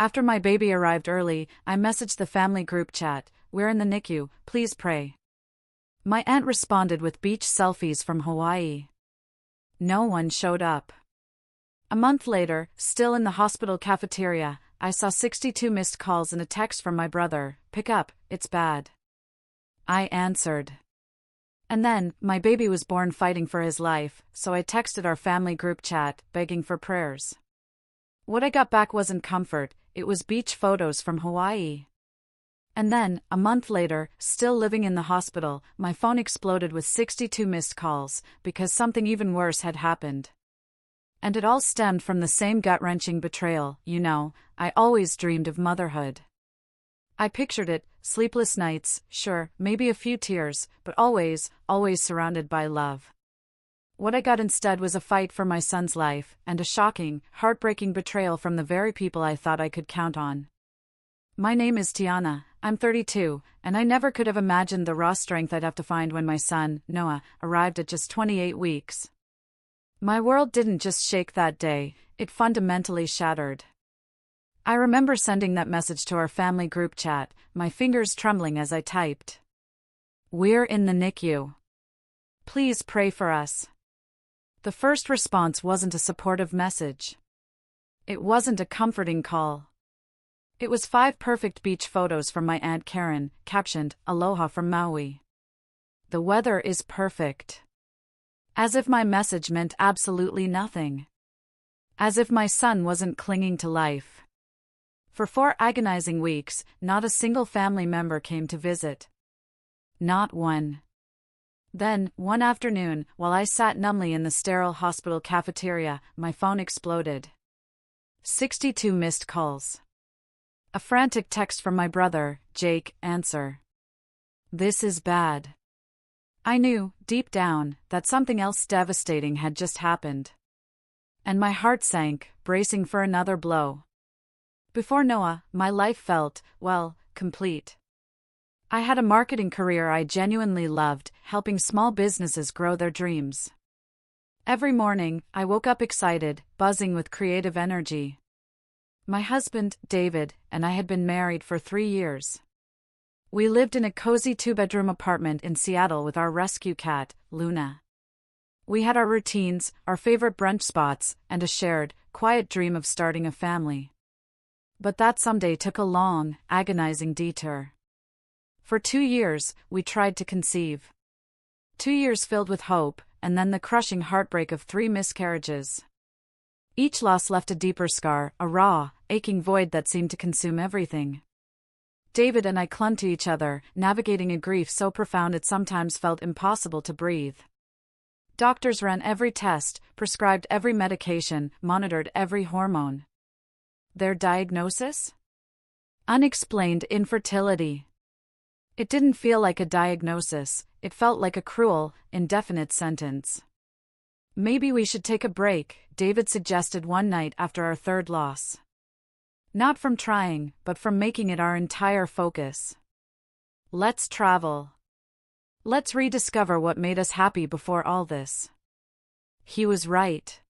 After my baby arrived early, I messaged the family group chat, "We're in the NICU, please pray." My aunt responded with beach selfies from Hawaii. No one showed up. A month later, still in the hospital cafeteria, I saw 62 missed calls and a text from my brother, "Pick up, it's bad." I answered. And then, my baby was born fighting for his life, so I texted our family group chat, begging for prayers. What I got back wasn't comfort, it was beach photos from Hawaii. And then, a month later, still living in the hospital, my phone exploded with 62 missed calls, because something even worse had happened. And it all stemmed from the same gut-wrenching betrayal. I always dreamed of motherhood. I pictured it, sleepless nights, sure, maybe a few tears, but always surrounded by love. What I got instead was a fight for my son's life, and a shocking, heartbreaking betrayal from the very people I thought I could count on. My name is Tiana, I'm 32, and I never could have imagined the raw strength I'd have to find when my son, Noah, arrived at just 28 weeks. My world didn't just shake that day, it fundamentally shattered. I remember sending that message to our family group chat, my fingers trembling as I typed. "We're in the NICU. Please pray for us." The first response wasn't a supportive message. It wasn't a comforting call. It was 5 perfect beach photos from my Aunt Karen, captioned, "Aloha from Maui. The weather is perfect." As if my message meant absolutely nothing. As if my son wasn't clinging to life. For 4 agonizing weeks, not a single family member came to visit. Not one. Then, one afternoon, while I sat numbly in the sterile hospital cafeteria, my phone exploded. 62 missed calls. A frantic text from my brother, Jake, answer. "This is bad." I knew, deep down, that something else devastating had just happened. And my heart sank, bracing for another blow. Before Noah, my life felt, complete. I had a marketing career I genuinely loved, helping small businesses grow their dreams. Every morning, I woke up excited, buzzing with creative energy. My husband, David, and I had been married for 3 years. We lived in a cozy 2-bedroom apartment in Seattle with our rescue cat, Luna. We had our routines, our favorite brunch spots, and a shared, quiet dream of starting a family. But that someday took a long, agonizing detour. For 2 years, we tried to conceive. 2 years filled with hope, and then the crushing heartbreak of 3 miscarriages. Each loss left a deeper scar, a raw, aching void that seemed to consume everything. David and I clung to each other, navigating a grief so profound it sometimes felt impossible to breathe. Doctors ran every test, prescribed every medication, monitored every hormone. Their diagnosis? Unexplained infertility. It didn't feel like a diagnosis, it felt like a cruel, indefinite sentence. "Maybe we should take a break," David suggested one night after our 3rd loss. Not from trying, but from making it our entire focus. Let's travel. Let's rediscover what made us happy before all this. He was right.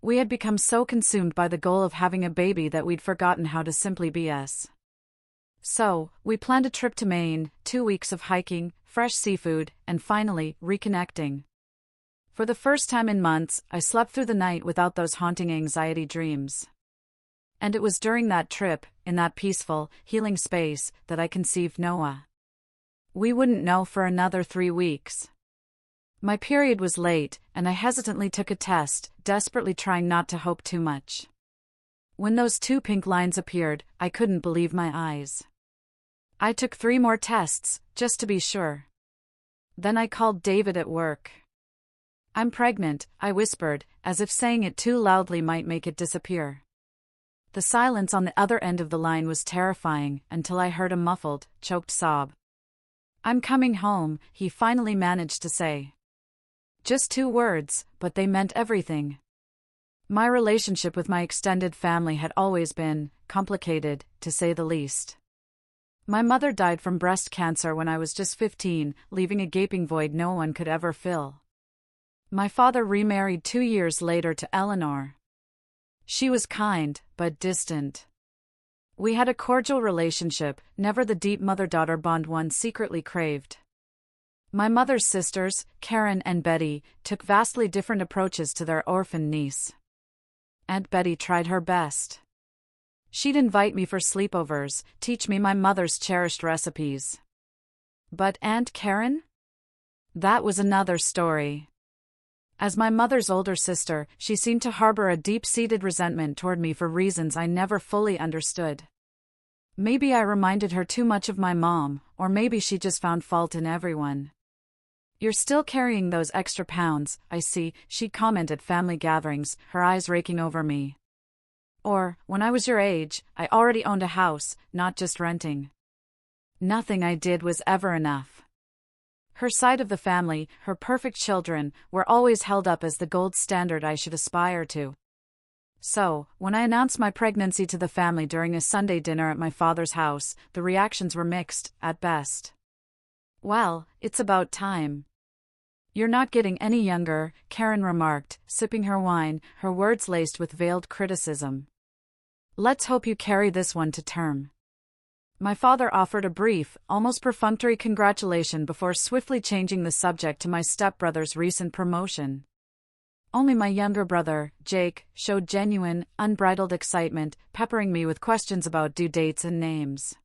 We had become so consumed by the goal of having a baby that we'd forgotten how to simply be us. So, we planned a trip to Maine, 2 weeks of hiking, fresh seafood, and finally, reconnecting. For the first time in months, I slept through the night without those haunting anxiety dreams. And it was during that trip, in that peaceful, healing space, that I conceived Noah. We wouldn't know for another 3 weeks. My period was late, and I hesitantly took a test, desperately trying not to hope too much. When those 2 pink lines appeared, I couldn't believe my eyes. I took 3 more tests, just to be sure. Then I called David at work. "I'm pregnant," I whispered, as if saying it too loudly might make it disappear. The silence on the other end of the line was terrifying, until I heard a muffled, choked sob. "I'm coming home," he finally managed to say. Just 2 words, but they meant everything. My relationship with my extended family had always been complicated, to say the least. My mother died from breast cancer when I was just 15, leaving a gaping void no one could ever fill. My father remarried 2 years later to Eleanor. She was kind, but distant. We had a cordial relationship, never the deep mother-daughter bond one secretly craved. My mother's sisters, Karen and Betty, took vastly different approaches to their orphan niece. Aunt Betty tried her best. She'd invite me for sleepovers, teach me my mother's cherished recipes. But Aunt Karen? That was another story. As my mother's older sister, she seemed to harbor a deep-seated resentment toward me for reasons I never fully understood. Maybe I reminded her too much of my mom, or maybe she just found fault in everyone. "You're still carrying those extra pounds, I see," she'd comment at family gatherings, her eyes raking over me. Or, "When I was your age, I already owned a house, not just renting." Nothing I did was ever enough. Her side of the family, her perfect children, were always held up as the gold standard I should aspire to. So, when I announced my pregnancy to the family during a Sunday dinner at my father's house, the reactions were mixed, at best. "Well, it's about time." "You're not getting any younger," Karen remarked, sipping her wine, her words laced with veiled criticism. "Let's hope you carry this one to term." My father offered a brief, almost perfunctory congratulation before swiftly changing the subject to my stepbrother's recent promotion. Only my younger brother, Jake, showed genuine, unbridled excitement, peppering me with questions about due dates and names.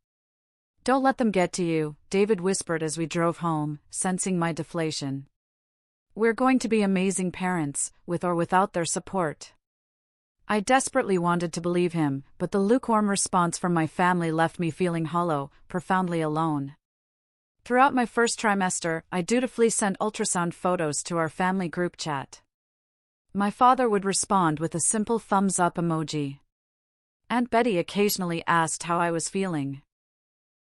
"Don't let them get to you," David whispered as we drove home, sensing my deflation. "We're going to be amazing parents, with or without their support." I desperately wanted to believe him, but the lukewarm response from my family left me feeling hollow, profoundly alone. Throughout my first trimester, I dutifully sent ultrasound photos to our family group chat. My father would respond with a simple thumbs-up emoji. Aunt Betty occasionally asked how I was feeling.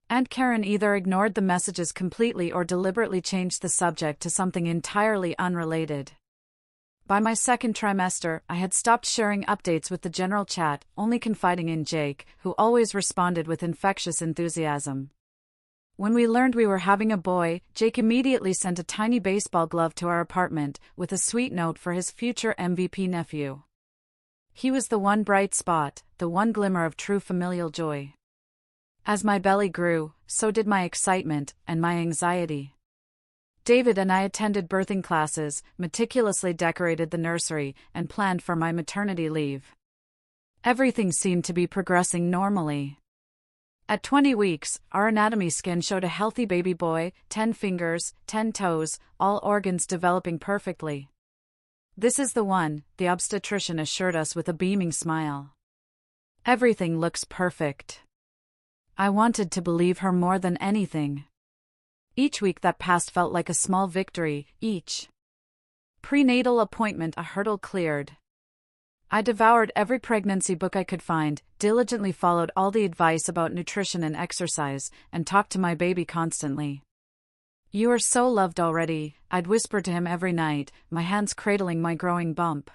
Aunt Karen either ignored the messages completely or deliberately changed the subject to something entirely unrelated. By my second trimester, I had stopped sharing updates with the general chat, only confiding in Jake, who always responded with infectious enthusiasm. When we learned we were having a boy, Jake immediately sent a tiny baseball glove to our apartment, with a sweet note for his future MVP nephew. He was the one bright spot, the one glimmer of true familial joy. As my belly grew, so did my excitement, and my anxiety. David and I attended birthing classes, meticulously decorated the nursery, and planned for my maternity leave. Everything seemed to be progressing normally. At 20 weeks, our anatomy scan showed a healthy baby boy, 10 fingers, 10 toes, all organs developing perfectly. "This is the one," the obstetrician assured us with a beaming smile. "Everything looks perfect." I wanted to believe her more than anything. Each week that passed felt like a small victory, each prenatal appointment a hurdle cleared. I devoured every pregnancy book I could find, diligently followed all the advice about nutrition and exercise, and talked to my baby constantly. "You are so loved already," I'd whisper to him every night, my hands cradling my growing bump.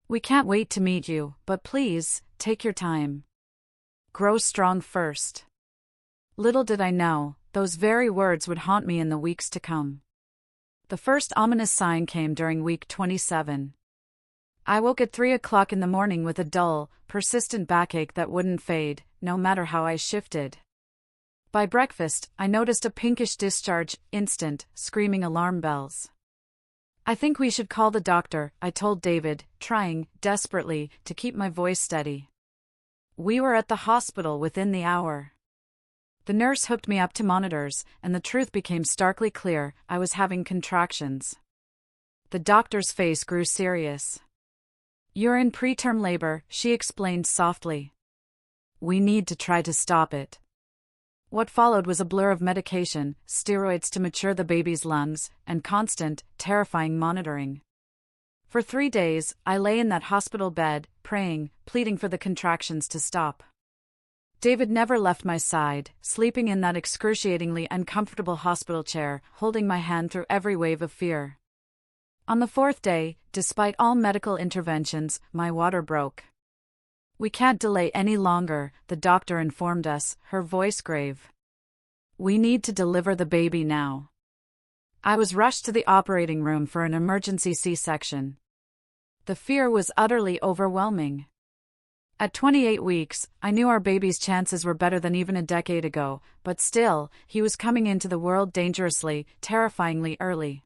"We can't wait to meet you, but please, take your time. Grow strong first." Little did I know, those very words would haunt me in the weeks to come. The first ominous sign came during week 27. I woke at 3 o'clock in the morning with a dull, persistent backache that wouldn't fade, no matter how I shifted. By breakfast, I noticed a pinkish discharge, instant, screaming alarm bells. "I think we should call the doctor," I told David, trying, desperately, to keep my voice steady. We were at the hospital within the hour. The nurse hooked me up to monitors, and the truth became starkly clear: I was having contractions. The doctor's face grew serious. "You're in preterm labor," she explained softly. "We need to try to stop it." What followed was a blur of medication, steroids to mature the baby's lungs, and constant, terrifying monitoring. For 3 days, I lay in that hospital bed, praying, pleading for the contractions to stop. David never left my side, sleeping in that excruciatingly uncomfortable hospital chair, holding my hand through every wave of fear. On the 4th day, despite all medical interventions, my water broke. "We can't delay any longer," the doctor informed us, her voice grave. "We need to deliver the baby now." I was rushed to the operating room for an emergency C-section. The fear was utterly overwhelming. At 28 weeks, I knew our baby's chances were better than even a decade ago, but still, he was coming into the world dangerously, terrifyingly early.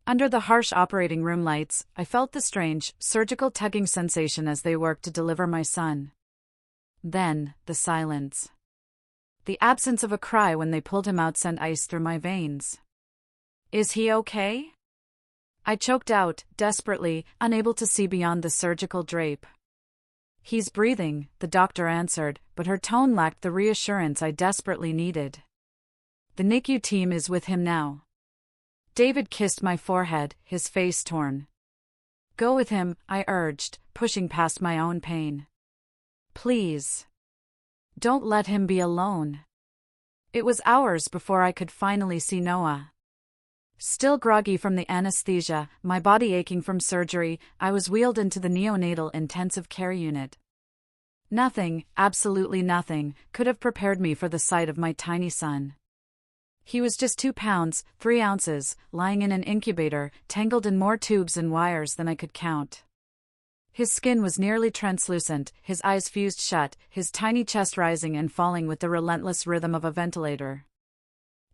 Under the harsh operating room lights, I felt the strange, surgical tugging sensation as they worked to deliver my son. Then, the silence. The absence of a cry when they pulled him out sent ice through my veins. "Is he okay?" I choked out, desperately, unable to see beyond the surgical drape. "He's breathing," the doctor answered, but her tone lacked the reassurance I desperately needed. "The NICU team is with him now." David kissed my forehead, his face torn. "Go with him," I urged, pushing past my own pain. "Please. Don't let him be alone." It was hours before I could finally see Noah. Still groggy from the anesthesia, my body aching from surgery, I was wheeled into the neonatal intensive care unit. Nothing, absolutely nothing, could have prepared me for the sight of my tiny son. He was just 2 pounds, 3 ounces, lying in an incubator, tangled in more tubes and wires than I could count. His skin was nearly translucent, his eyes fused shut, his tiny chest rising and falling with the relentless rhythm of a ventilator.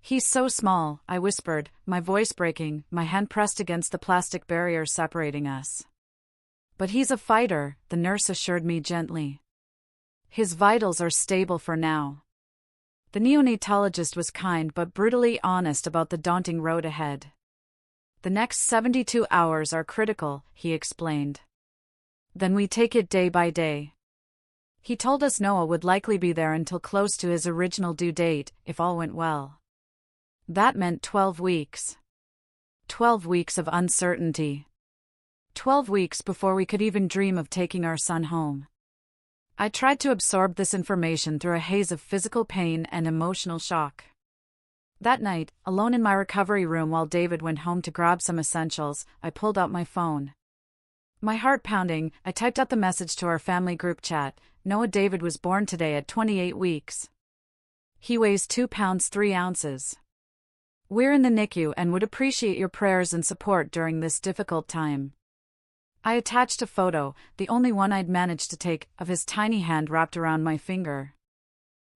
"He's so small," I whispered, my voice breaking, my hand pressed against the plastic barrier separating us. "But he's a fighter," the nurse assured me gently. "His vitals are stable for now." The neonatologist was kind but brutally honest about the daunting road ahead. "The next 72 hours are critical," he explained. "Then we take it day by day." He told us Noah would likely be there until close to his original due date, if all went well. That meant 12 weeks. 12 weeks of uncertainty. 12 weeks before we could even dream of taking our son home. I tried to absorb this information through a haze of physical pain and emotional shock. That night, alone in my recovery room while David went home to grab some essentials, I pulled out my phone. My heart pounding, I typed out the message to our family group chat: "Noah David was born today at 28 weeks. He weighs 2 pounds 3 ounces. We're in the NICU and would appreciate your prayers and support during this difficult time." I attached a photo, the only one I'd managed to take, of his tiny hand wrapped around my finger.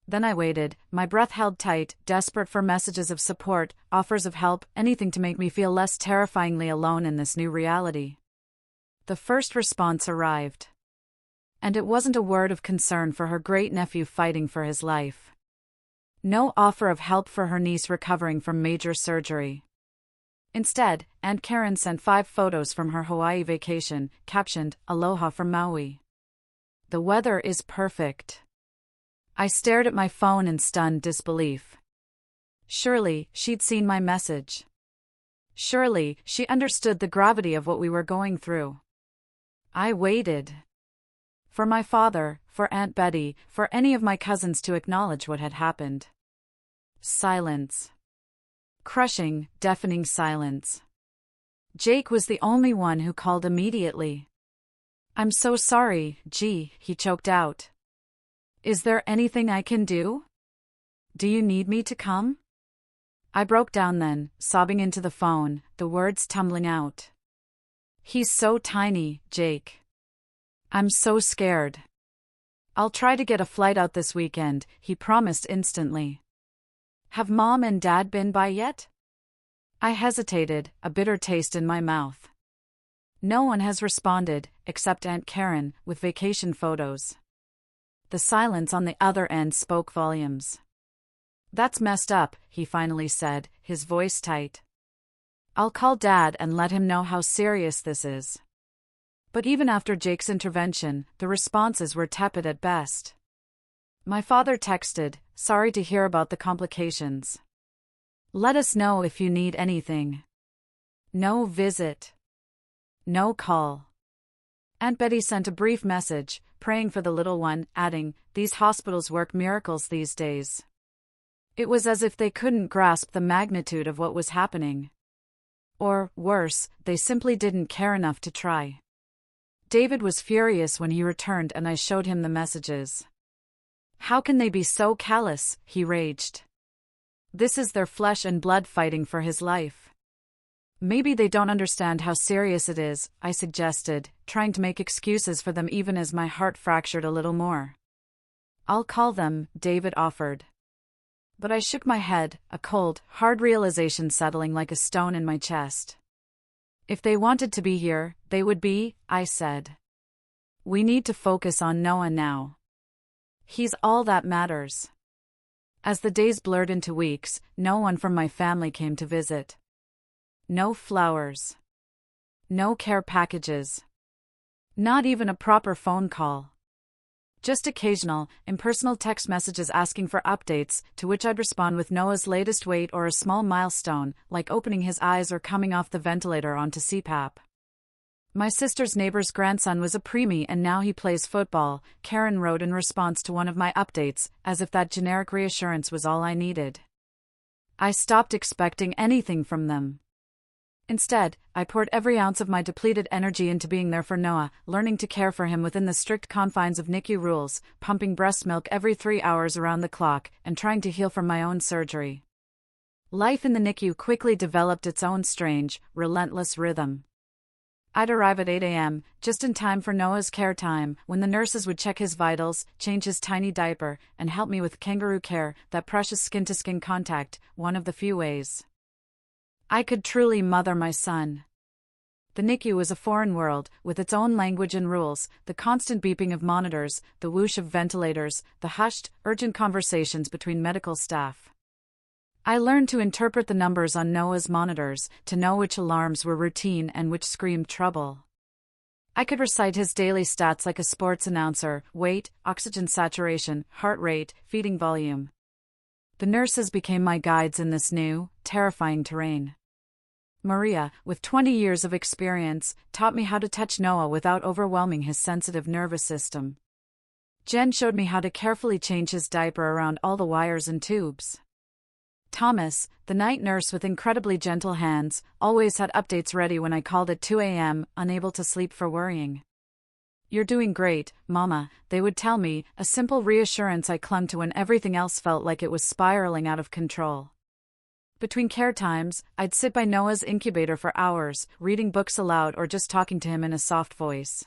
Then I waited, my breath held tight, desperate for messages of support, offers of help, anything to make me feel less terrifyingly alone in this new reality. The first response arrived. And it wasn't a word of concern for her great-nephew fighting for his life. No offer of help for her niece recovering from major surgery. Instead, Aunt Karen sent 5 photos from her Hawaii vacation, captioned, "Aloha from Maui. The weather is perfect." I stared at my phone in stunned disbelief. Surely, she'd seen my message. Surely, she understood the gravity of what we were going through. I waited. For my father, for Aunt Betty, for any of my cousins to acknowledge what had happened. Silence. Crushing, deafening silence. Jake was the only one who called immediately. "I'm so sorry, G," he choked out. "Is there anything I can do? Do you need me to come?" I broke down then, sobbing into the phone, the words tumbling out. "He's so tiny, Jake. I'm so scared." "I'll try to get a flight out this weekend," he promised instantly. "Have Mom and Dad been by yet?" I hesitated, a bitter taste in my mouth. No one has responded, except Aunt Karen, with vacation photos. The silence on the other end spoke volumes. "That's messed up," he finally said, his voice tight. "I'll call Dad and let him know how serious this is." But even after Jake's intervention, the responses were tepid at best. My father texted, "Sorry to hear about the complications. Let us know if you need anything." No visit. No call. Aunt Betty sent a brief message, praying for the little one, adding, "These hospitals work miracles these days." It was as if they couldn't grasp the magnitude of what was happening. Or, worse, they simply didn't care enough to try. David was furious when he returned and I showed him the messages. "How can they be so callous?" he raged. "This is their flesh and blood fighting for his life." Maybe they don't understand how serious it is, I suggested, trying to make excuses for them even as my heart fractured a little more. I'll call them, David offered. But I shook my head, a cold, hard realization settling like a stone in my chest. If they wanted to be here, they would be, I said. We need to focus on Noah now. He's all that matters. As the days blurred into weeks, no one from my family came to visit. No flowers. No care packages. Not even a proper phone call. Just occasional, impersonal text messages asking for updates, to which I'd respond with Noah's latest weight or a small milestone, like opening his eyes or coming off the ventilator onto CPAP. My sister's neighbor's grandson was a preemie and now he plays football, Karen wrote in response to one of my updates, as if that generic reassurance was all I needed. I stopped expecting anything from them. Instead, I poured every ounce of my depleted energy into being there for Noah, learning to care for him within the strict confines of NICU rules, pumping breast milk every 3 hours around the clock, and trying to heal from my own surgery. Life in the NICU quickly developed its own strange, relentless rhythm. I'd arrive at 8 a.m., just in time for Noah's care time, when the nurses would check his vitals, change his tiny diaper, and help me with kangaroo care, that precious skin-to-skin contact, one of the few ways I could truly mother my son. The NICU was a foreign world, with its own language and rules, the constant beeping of monitors, the whoosh of ventilators, the hushed, urgent conversations between medical staff. I learned to interpret the numbers on Noah's monitors, to know which alarms were routine and which screamed trouble. I could recite his daily stats like a sports announcer: weight, oxygen saturation, heart rate, feeding volume. The nurses became my guides in this new, terrifying terrain. Maria, with 20 years of experience, taught me how to touch Noah without overwhelming his sensitive nervous system. Jen showed me how to carefully change his diaper around all the wires and tubes. Thomas, the night nurse with incredibly gentle hands, always had updates ready when I called at 2 a.m., unable to sleep for worrying. "You're doing great, Mama," they would tell me, a simple reassurance I clung to when everything else felt like it was spiraling out of control. Between care times, I'd sit by Noah's incubator for hours, reading books aloud or just talking to him in a soft voice.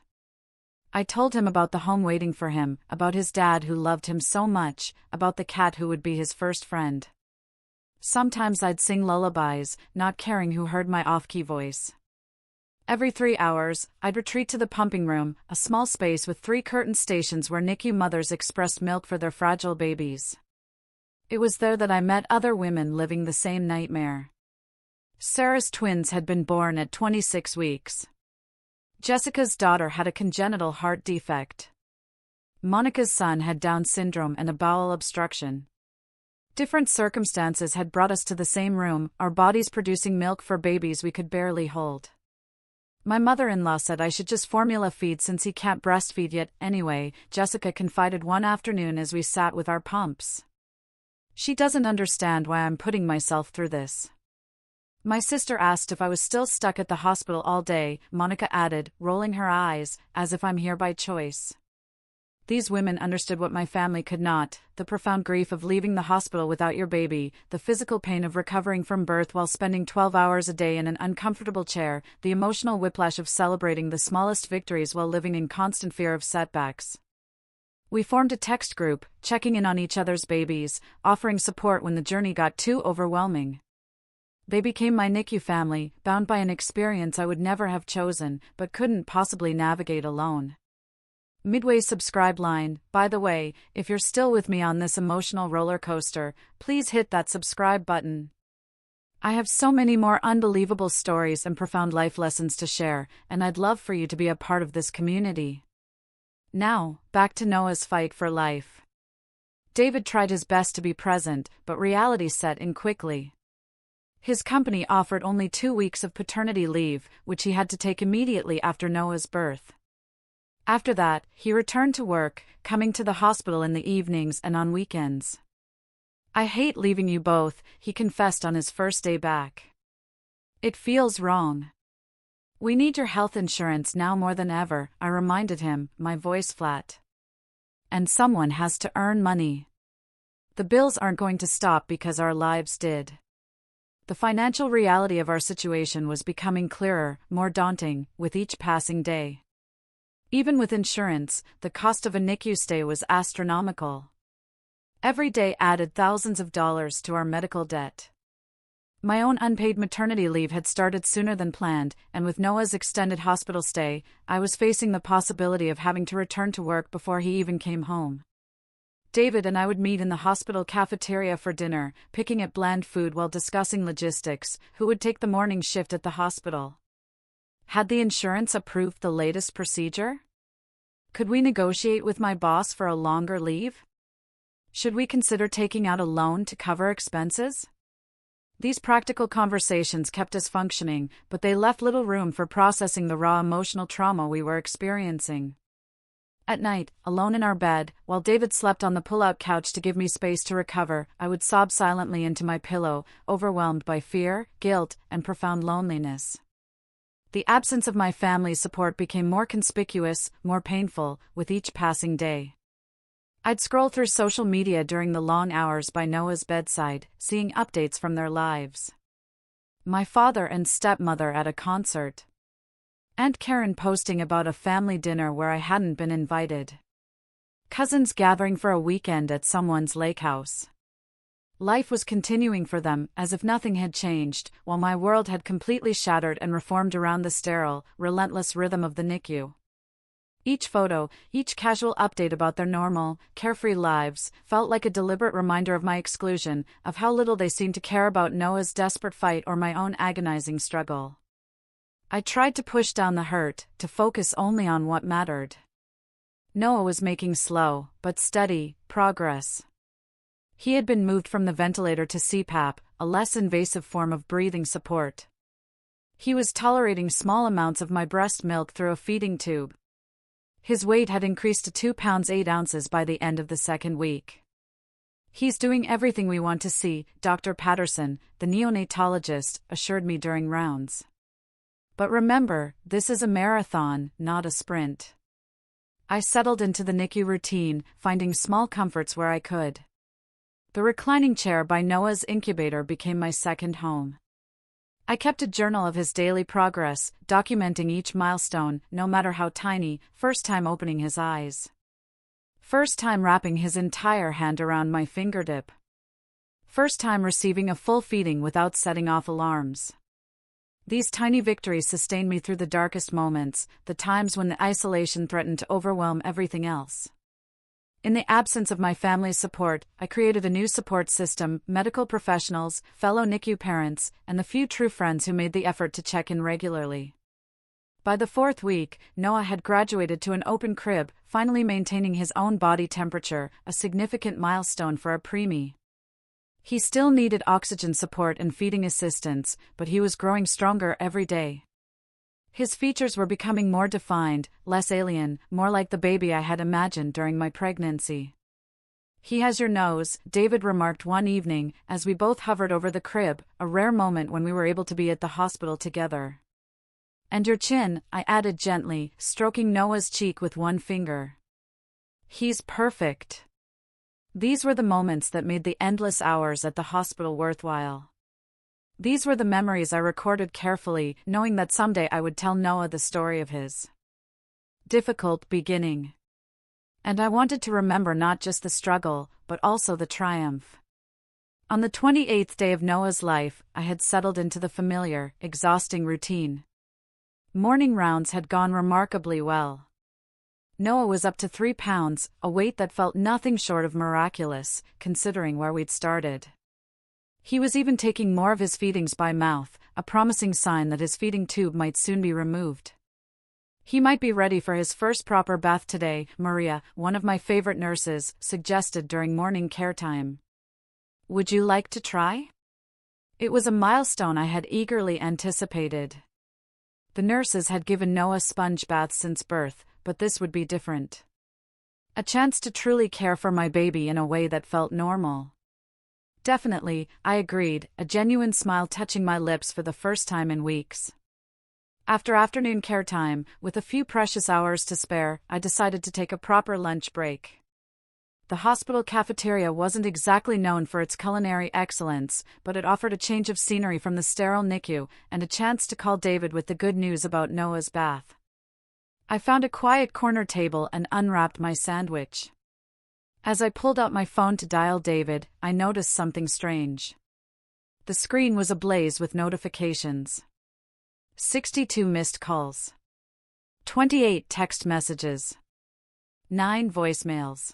I told him about the home waiting for him, about his dad who loved him so much, about the cat who would be his first friend. Sometimes I'd sing lullabies, not caring who heard my off-key voice. Every 3 hours, I'd retreat to the pumping room, a small space with 3 curtain stations where NICU mothers expressed milk for their fragile babies. It was there that I met other women living the same nightmare. Sarah's twins had been born at 26 weeks. Jessica's daughter had a congenital heart defect. Monica's son had Down syndrome and a bowel obstruction. Different circumstances had brought us to the same room, our bodies producing milk for babies we could barely hold. My mother-in-law said I should just formula feed since he can't breastfeed yet anyway, Jessica confided one afternoon as we sat with our pumps. She doesn't understand why I'm putting myself through this. My sister asked if I was still stuck at the hospital all day, Monica added, rolling her eyes, as if I'm here by choice. These women understood what my family could not: the profound grief of leaving the hospital without your baby, the physical pain of recovering from birth while spending 12 hours a day in an uncomfortable chair, the emotional whiplash of celebrating the smallest victories while living in constant fear of setbacks. We formed a text group, checking in on each other's babies, offering support when the journey got too overwhelming. They became my NICU family, bound by an experience I would never have chosen, but couldn't possibly navigate alone. Midway subscribe line, by the way, if you're still with me on this emotional roller coaster, please hit that subscribe button. I have so many more unbelievable stories and profound life lessons to share, and I'd love for you to be a part of this community. Now, back to Noah's fight for life. David tried his best to be present, but reality set in quickly. His company offered only 2 weeks of paternity leave, which he had to take immediately after Noah's birth. After that, he returned to work, coming to the hospital in the evenings and on weekends. "I hate leaving you both," he confessed on his first day back. "It feels wrong. We need your health insurance now more than ever," I reminded him, my voice flat. "And someone has to earn money. The bills aren't going to stop because our lives did." The financial reality of our situation was becoming clearer, more daunting, with each passing day. Even with insurance, the cost of a NICU stay was astronomical. Every day added thousands of dollars to our medical debt. My own unpaid maternity leave had started sooner than planned, and with Noah's extended hospital stay, I was facing the possibility of having to return to work before he even came home. David and I would meet in the hospital cafeteria for dinner, picking at bland food while discussing logistics, who would take the morning shift at the hospital. Had the insurance approved the latest procedure? Could we negotiate with my boss for a longer leave? Should we consider taking out a loan to cover expenses? These practical conversations kept us functioning, but they left little room for processing the raw emotional trauma we were experiencing. At night, alone in our bed, while David slept on the pull-out couch to give me space to recover, I would sob silently into my pillow, overwhelmed by fear, guilt, and profound loneliness. The absence of my family's support became more conspicuous, more painful, with each passing day. I'd scroll through social media during the long hours by Noah's bedside, seeing updates from their lives. My father and stepmother at a concert. Aunt Karen posting about a family dinner where I hadn't been invited. Cousins gathering for a weekend at someone's lake house. Life was continuing for them, as if nothing had changed, while my world had completely shattered and reformed around the sterile, relentless rhythm of the NICU. Each photo, each casual update about their normal, carefree lives, felt like a deliberate reminder of my exclusion, of how little they seemed to care about Noah's desperate fight or my own agonizing struggle. I tried to push down the hurt, to focus only on what mattered. Noah was making slow, but steady, progress. He had been moved from the ventilator to CPAP, a less invasive form of breathing support. He was tolerating small amounts of my breast milk through a feeding tube. His weight had increased to 2 pounds 8 ounces by the end of the second week. He's doing everything we want to see, Dr. Patterson, the neonatologist, assured me during rounds. But remember, this is a marathon, not a sprint. I settled into the NICU routine, finding small comforts where I could. The reclining chair by Noah's incubator became my second home. I kept a journal of his daily progress, documenting each milestone, no matter how tiny: first time opening his eyes. First time wrapping his entire hand around my fingertip. First time receiving a full feeding without setting off alarms. These tiny victories sustained me through the darkest moments, the times when the isolation threatened to overwhelm everything else. In the absence of my family's support, I created a new support system: medical professionals, fellow NICU parents, and the few true friends who made the effort to check in regularly. By the 4th week, Noah had graduated to an open crib, finally maintaining his own body temperature, a significant milestone for a preemie. He still needed oxygen support and feeding assistance, but he was growing stronger every day. His features were becoming more defined, less alien, more like the baby I had imagined during my pregnancy. "He has your nose," David remarked one evening, as we both hovered over the crib, a rare moment when we were able to be at the hospital together. "And your chin," I added gently, stroking Noah's cheek with one finger. "He's perfect." These were the moments that made the endless hours at the hospital worthwhile. These were the memories I recorded carefully, knowing that someday I would tell Noah the story of his difficult beginning. And I wanted to remember not just the struggle, but also the triumph. On the 28th day of Noah's life, I had settled into the familiar, exhausting routine. Morning rounds had gone remarkably well. Noah was up to 3 pounds, a weight that felt nothing short of miraculous, considering where we'd started. He was even taking more of his feedings by mouth, a promising sign that his feeding tube might soon be removed. He might be ready for his first proper bath today, Maria, one of my favorite nurses, suggested during morning care time. "Would you like to try?" It was a milestone I had eagerly anticipated. The nurses had given Noah sponge baths since birth, but this would be different. A chance to truly care for my baby in a way that felt normal. "Definitely," I agreed, a genuine smile touching my lips for the first time in weeks. After afternoon care time, with a few precious hours to spare, I decided to take a proper lunch break. The hospital cafeteria wasn't exactly known for its culinary excellence, but it offered a change of scenery from the sterile NICU and a chance to call David with the good news about Noah's bath. I found a quiet corner table and unwrapped my sandwich. As I pulled out my phone to dial David, I noticed something strange. The screen was ablaze with notifications. 62 missed calls. 28 text messages. 9 voicemails.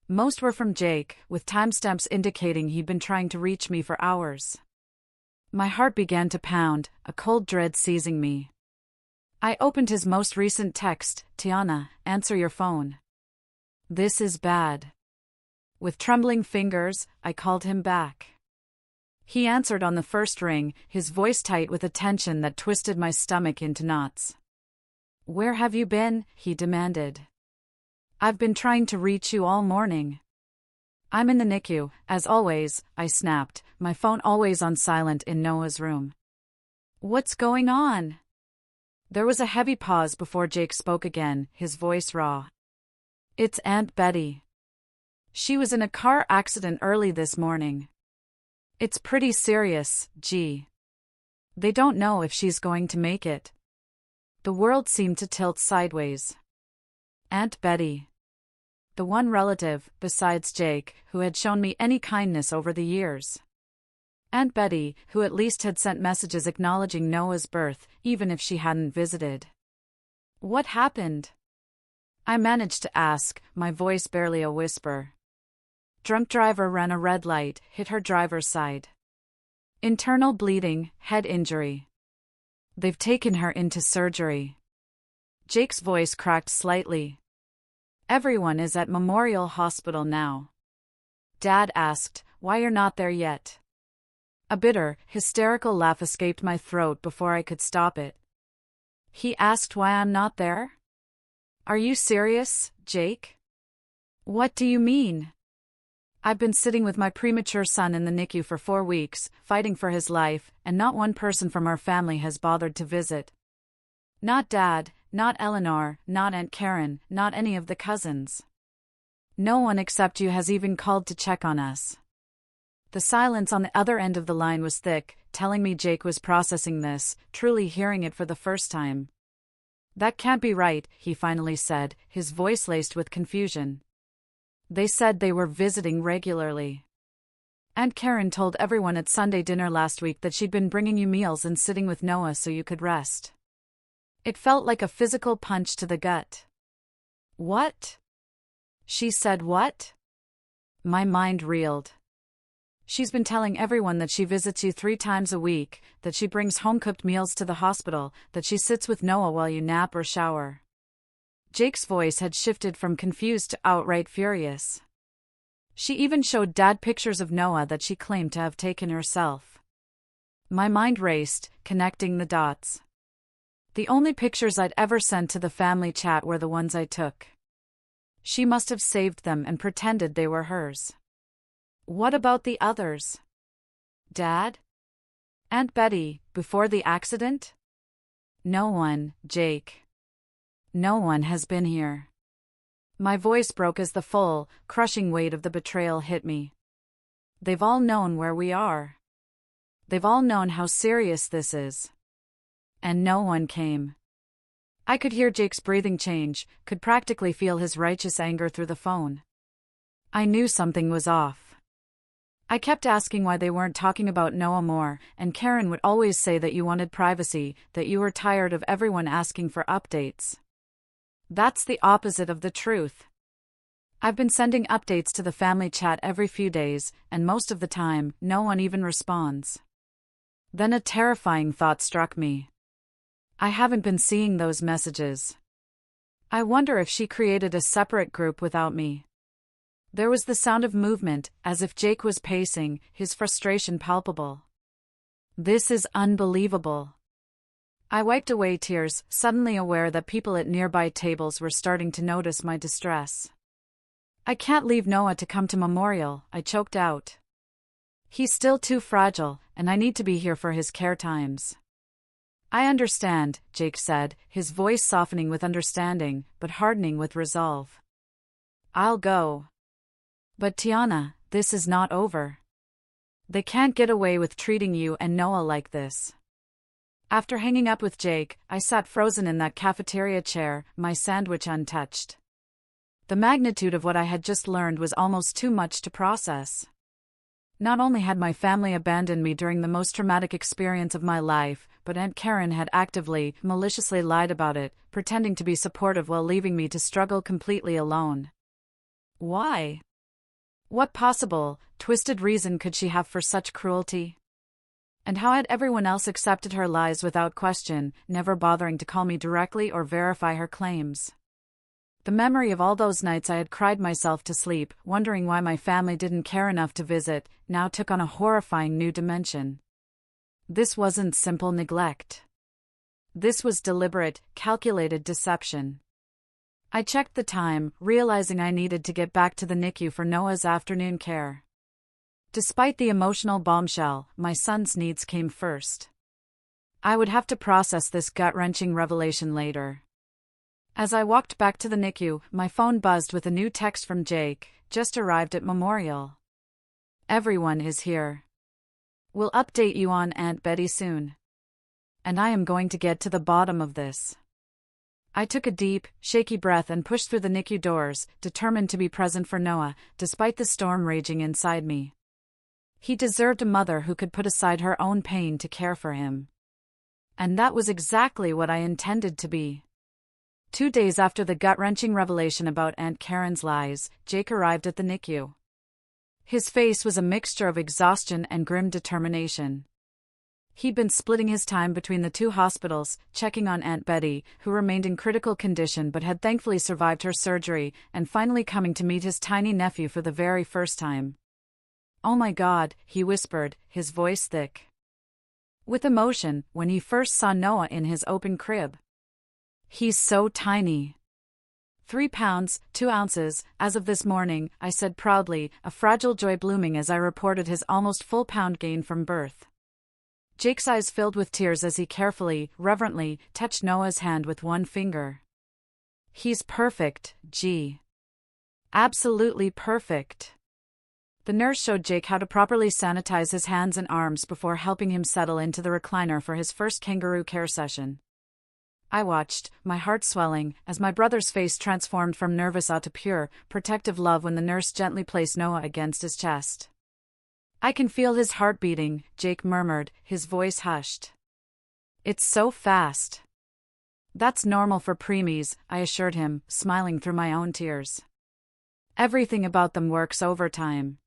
Most were from Jake, with timestamps indicating he'd been trying to reach me for hours. My heart began to pound, a cold dread seizing me. I opened his most recent text, "Tiana, answer your phone. This is bad." With trembling fingers, I called him back. He answered on the first ring, his voice tight with a tension that twisted my stomach into knots. "Where have you been?" he demanded. "I've been trying to reach you all morning." "I'm in the NICU, as always," I snapped, my phone always on silent in Noah's room. "What's going on?" There was a heavy pause before Jake spoke again, his voice raw. "It's Aunt Betty. She was in a car accident early this morning. It's pretty serious, gee. They don't know if she's going to make it." The world seemed to tilt sideways. Aunt Betty. The one relative, besides Jake, who had shown me any kindness over the years. Aunt Betty, who at least had sent messages acknowledging Noah's birth, even if she hadn't visited. "What happened?" I managed to ask, my voice barely a whisper. "Drunk driver ran a red light, hit her driver's side. Internal bleeding, head injury. They've taken her into surgery." Jake's voice cracked slightly. "Everyone is at Memorial Hospital now." Dad asked, "Why you're not there yet?" A bitter, hysterical laugh escaped my throat before I could stop it. "He asked why I'm not there? Are you serious, Jake?" "What do you mean?" "I've been sitting with my premature son in the NICU for 4 weeks, fighting for his life, and not one person from our family has bothered to visit. Not Dad, not Eleanor, not Aunt Karen, not any of the cousins. No one except you has even called to check on us." The silence on the other end of the line was thick, telling me Jake was processing this, truly hearing it for the first time. "That can't be right," he finally said, his voice laced with confusion. "They said they were visiting regularly. Aunt Karen told everyone at Sunday dinner last week that she'd been bringing you meals and sitting with Noah so you could rest." It felt like a physical punch to the gut. "What?" She said what? My mind reeled. "She's been telling everyone that she visits you 3 times a week, that she brings home-cooked meals to the hospital, that she sits with Noah while you nap or shower." Jake's voice had shifted from confused to outright furious. "She even showed Dad pictures of Noah that she claimed to have taken herself." My mind raced, connecting the dots. The only pictures I'd ever sent to the family chat were the ones I took. She must have saved them and pretended they were hers. What about the others? Dad? Aunt Betty, before the accident? No one, Jake. No one has been here. My voice broke as the full, crushing weight of the betrayal hit me. They've all known where we are. They've all known how serious this is. And no one came. I could hear Jake's breathing change, could practically feel his righteous anger through the phone. I knew something was off. I kept asking why they weren't talking about Noah more, and Karen would always say that you wanted privacy, that you were tired of everyone asking for updates. That's the opposite of the truth. I've been sending updates to the family chat every few days, and most of the time, no one even responds. Then a terrifying thought struck me. I haven't been seeing those messages. I wonder if she created a separate group without me. There was the sound of movement, as if Jake was pacing, his frustration palpable. This is unbelievable. I wiped away tears, suddenly aware that people at nearby tables were starting to notice my distress. I can't leave Noah to come to Memorial, I choked out. He's still too fragile, and I need to be here for his care times. I understand, Jake said, his voice softening with understanding, but hardening with resolve. I'll go. But Tiana, this is not over. They can't get away with treating you and Noah like this. After hanging up with Jake, I sat frozen in that cafeteria chair, my sandwich untouched. The magnitude of what I had just learned was almost too much to process. Not only had my family abandoned me during the most traumatic experience of my life, but Aunt Karen had actively, maliciously lied about it, pretending to be supportive while leaving me to struggle completely alone. Why? What possible, twisted reason could she have for such cruelty? And how had everyone else accepted her lies without question, never bothering to call me directly or verify her claims? The memory of all those nights I had cried myself to sleep, wondering why my family didn't care enough to visit, now took on a horrifying new dimension. This wasn't simple neglect. This was deliberate, calculated deception. I checked the time, realizing I needed to get back to the NICU for Noah's afternoon care. Despite the emotional bombshell, my son's needs came first. I would have to process this gut-wrenching revelation later. As I walked back to the NICU, my phone buzzed with a new text from Jake, just arrived at Memorial. Everyone is here. We'll update you on Aunt Betty soon. And I am going to get to the bottom of this. I took a deep, shaky breath and pushed through the NICU doors, determined to be present for Noah, despite the storm raging inside me. He deserved a mother who could put aside her own pain to care for him. And that was exactly what I intended to be. 2 days after the gut-wrenching revelation about Aunt Karen's lies, Jake arrived at the NICU. His face was a mixture of exhaustion and grim determination. He'd been splitting his time between the two hospitals, checking on Aunt Betty, who remained in critical condition but had thankfully survived her surgery, and finally coming to meet his tiny nephew for the very first time. "Oh my God," he whispered, his voice thick with emotion, when he first saw Noah in his open crib. "He's so tiny. 3 pounds, 2 ounces, as of this morning," I said proudly, a fragile joy blooming as I reported his almost full pound gain from birth. Jake's eyes filled with tears as he carefully, reverently, touched Noah's hand with one finger. "He's perfect, G. Absolutely perfect." The nurse showed Jake how to properly sanitize his hands and arms before helping him settle into the recliner for his first kangaroo care session. I watched, my heart swelling, as my brother's face transformed from nervous awe to pure, protective love when the nurse gently placed Noah against his chest. "I can feel his heart beating," Jake murmured, his voice hushed. "It's so fast." "That's normal for preemies," I assured him, smiling through my own tears. "Everything about them works overtime."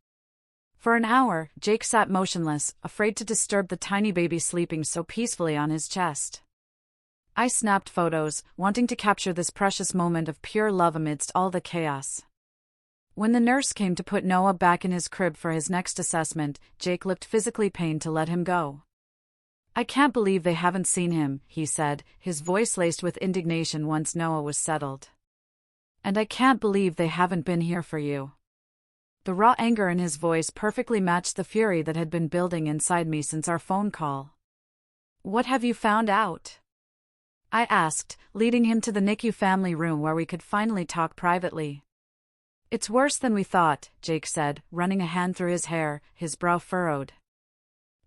For an hour, Jake sat motionless, afraid to disturb the tiny baby sleeping so peacefully on his chest. I snapped photos, wanting to capture this precious moment of pure love amidst all the chaos. When the nurse came to put Noah back in his crib for his next assessment, Jake looked physically pained to let him go. "I can't believe they haven't seen him," he said, his voice laced with indignation once Noah was settled. "And I can't believe they haven't been here for you." The raw anger in his voice perfectly matched the fury that had been building inside me since our phone call. "What have you found out?" I asked, leading him to the NICU family room where we could finally talk privately. "It's worse than we thought," Jake said, running a hand through his hair, his brow furrowed.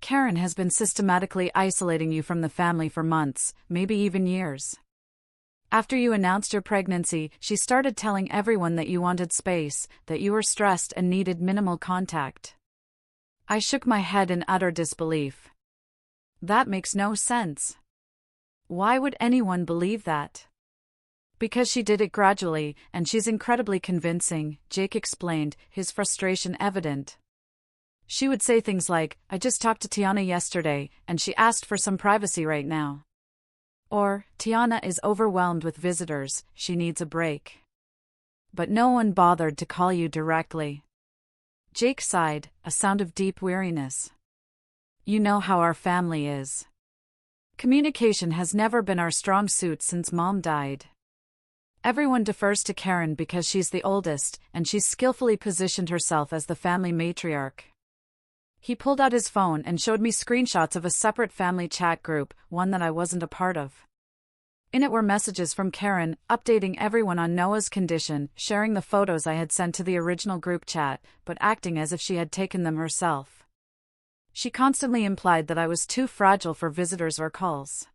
"Karen has been systematically isolating you from the family for months, maybe even years. After you announced your pregnancy, she started telling everyone that you wanted space, that you were stressed and needed minimal contact." I shook my head in utter disbelief. "That makes no sense. Why would anyone believe that?" "Because she did it gradually, and she's incredibly convincing," Jake explained, his frustration evident. "She would say things like, 'I just talked to Tiana yesterday, and she asked for some privacy right now.' Or, 'Tiana is overwhelmed with visitors, she needs a break.' But no one bothered to call you directly." Jake sighed, a sound of deep weariness. "You know how our family is. Communication has never been our strong suit since Mom died. Everyone defers to Karen because she's the oldest, and she's skillfully positioned herself as the family matriarch." He pulled out his phone and showed me screenshots of a separate family chat group, one that I wasn't a part of. In it were messages from Karen, updating everyone on Noah's condition, sharing the photos I had sent to the original group chat, but acting as if she had taken them herself. She constantly implied that I was too fragile for visitors or calls.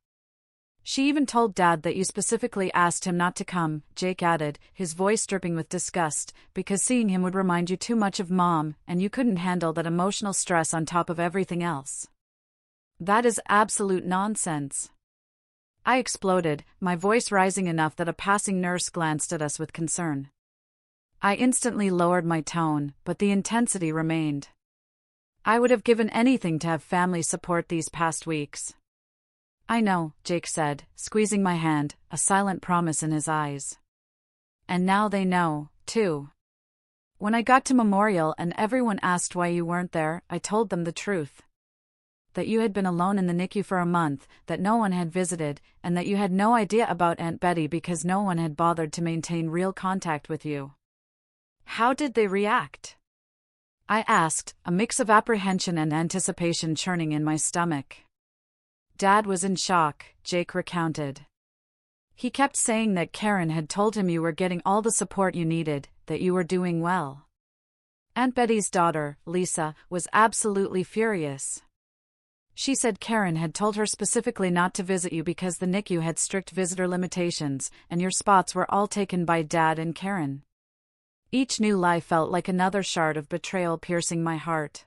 She even told Dad that you specifically asked him not to come, Jake added, his voice dripping with disgust, because seeing him would remind you too much of Mom, and you couldn't handle that emotional stress on top of everything else. That is absolute nonsense. I exploded, my voice rising enough that a passing nurse glanced at us with concern. I instantly lowered my tone, but the intensity remained. I would have given anything to have family support these past weeks. I know, Jake said, squeezing my hand, a silent promise in his eyes. And now they know, too. When I got to Memorial and everyone asked why you weren't there, I told them the truth. That you had been alone in the NICU for a month, that no one had visited, and that you had no idea about Aunt Betty because no one had bothered to maintain real contact with you. How did they react? I asked, a mix of apprehension and anticipation churning in my stomach. Dad was in shock, Jake recounted. He kept saying that Karen had told him you were getting all the support you needed, that you were doing well. Aunt Betty's daughter, Lisa, was absolutely furious. She said Karen had told her specifically not to visit you because the NICU had strict visitor limitations, and your spots were all taken by Dad and Karen. Each new lie felt like another shard of betrayal piercing my heart.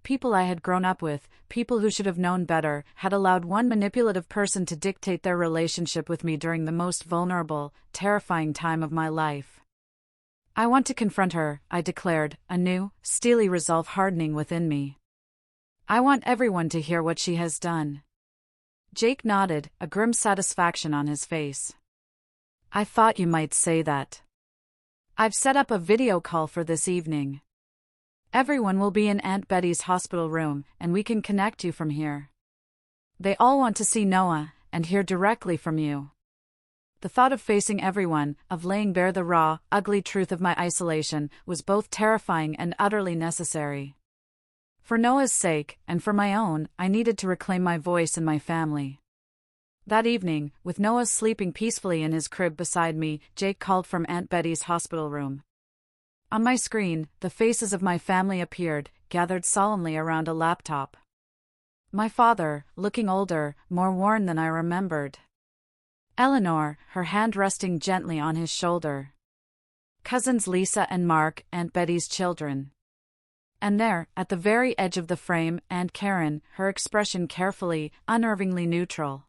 People I had grown up with, people who should have known better, had allowed one manipulative person to dictate their relationship with me during the most vulnerable, terrifying time of my life. I want to confront her, I declared, a new, steely resolve hardening within me. I want everyone to hear what she has done. Jake nodded, a grim satisfaction on his face. I thought you might say that. I've set up a video call for this evening. Everyone will be in Aunt Betty's hospital room, and we can connect you from here. They all want to see Noah, and hear directly from you. The thought of facing everyone, of laying bare the raw, ugly truth of my isolation, was both terrifying and utterly necessary. For Noah's sake, and for my own, I needed to reclaim my voice and my family. That evening, with Noah sleeping peacefully in his crib beside me, Jake called from Aunt Betty's hospital room. On my screen, the faces of my family appeared, gathered solemnly around a laptop. My father, looking older, more worn than I remembered. Eleanor, her hand resting gently on his shoulder. Cousins Lisa and Mark, Aunt Betty's children. And there, at the very edge of the frame, Aunt Karen, her expression carefully, unnervingly neutral.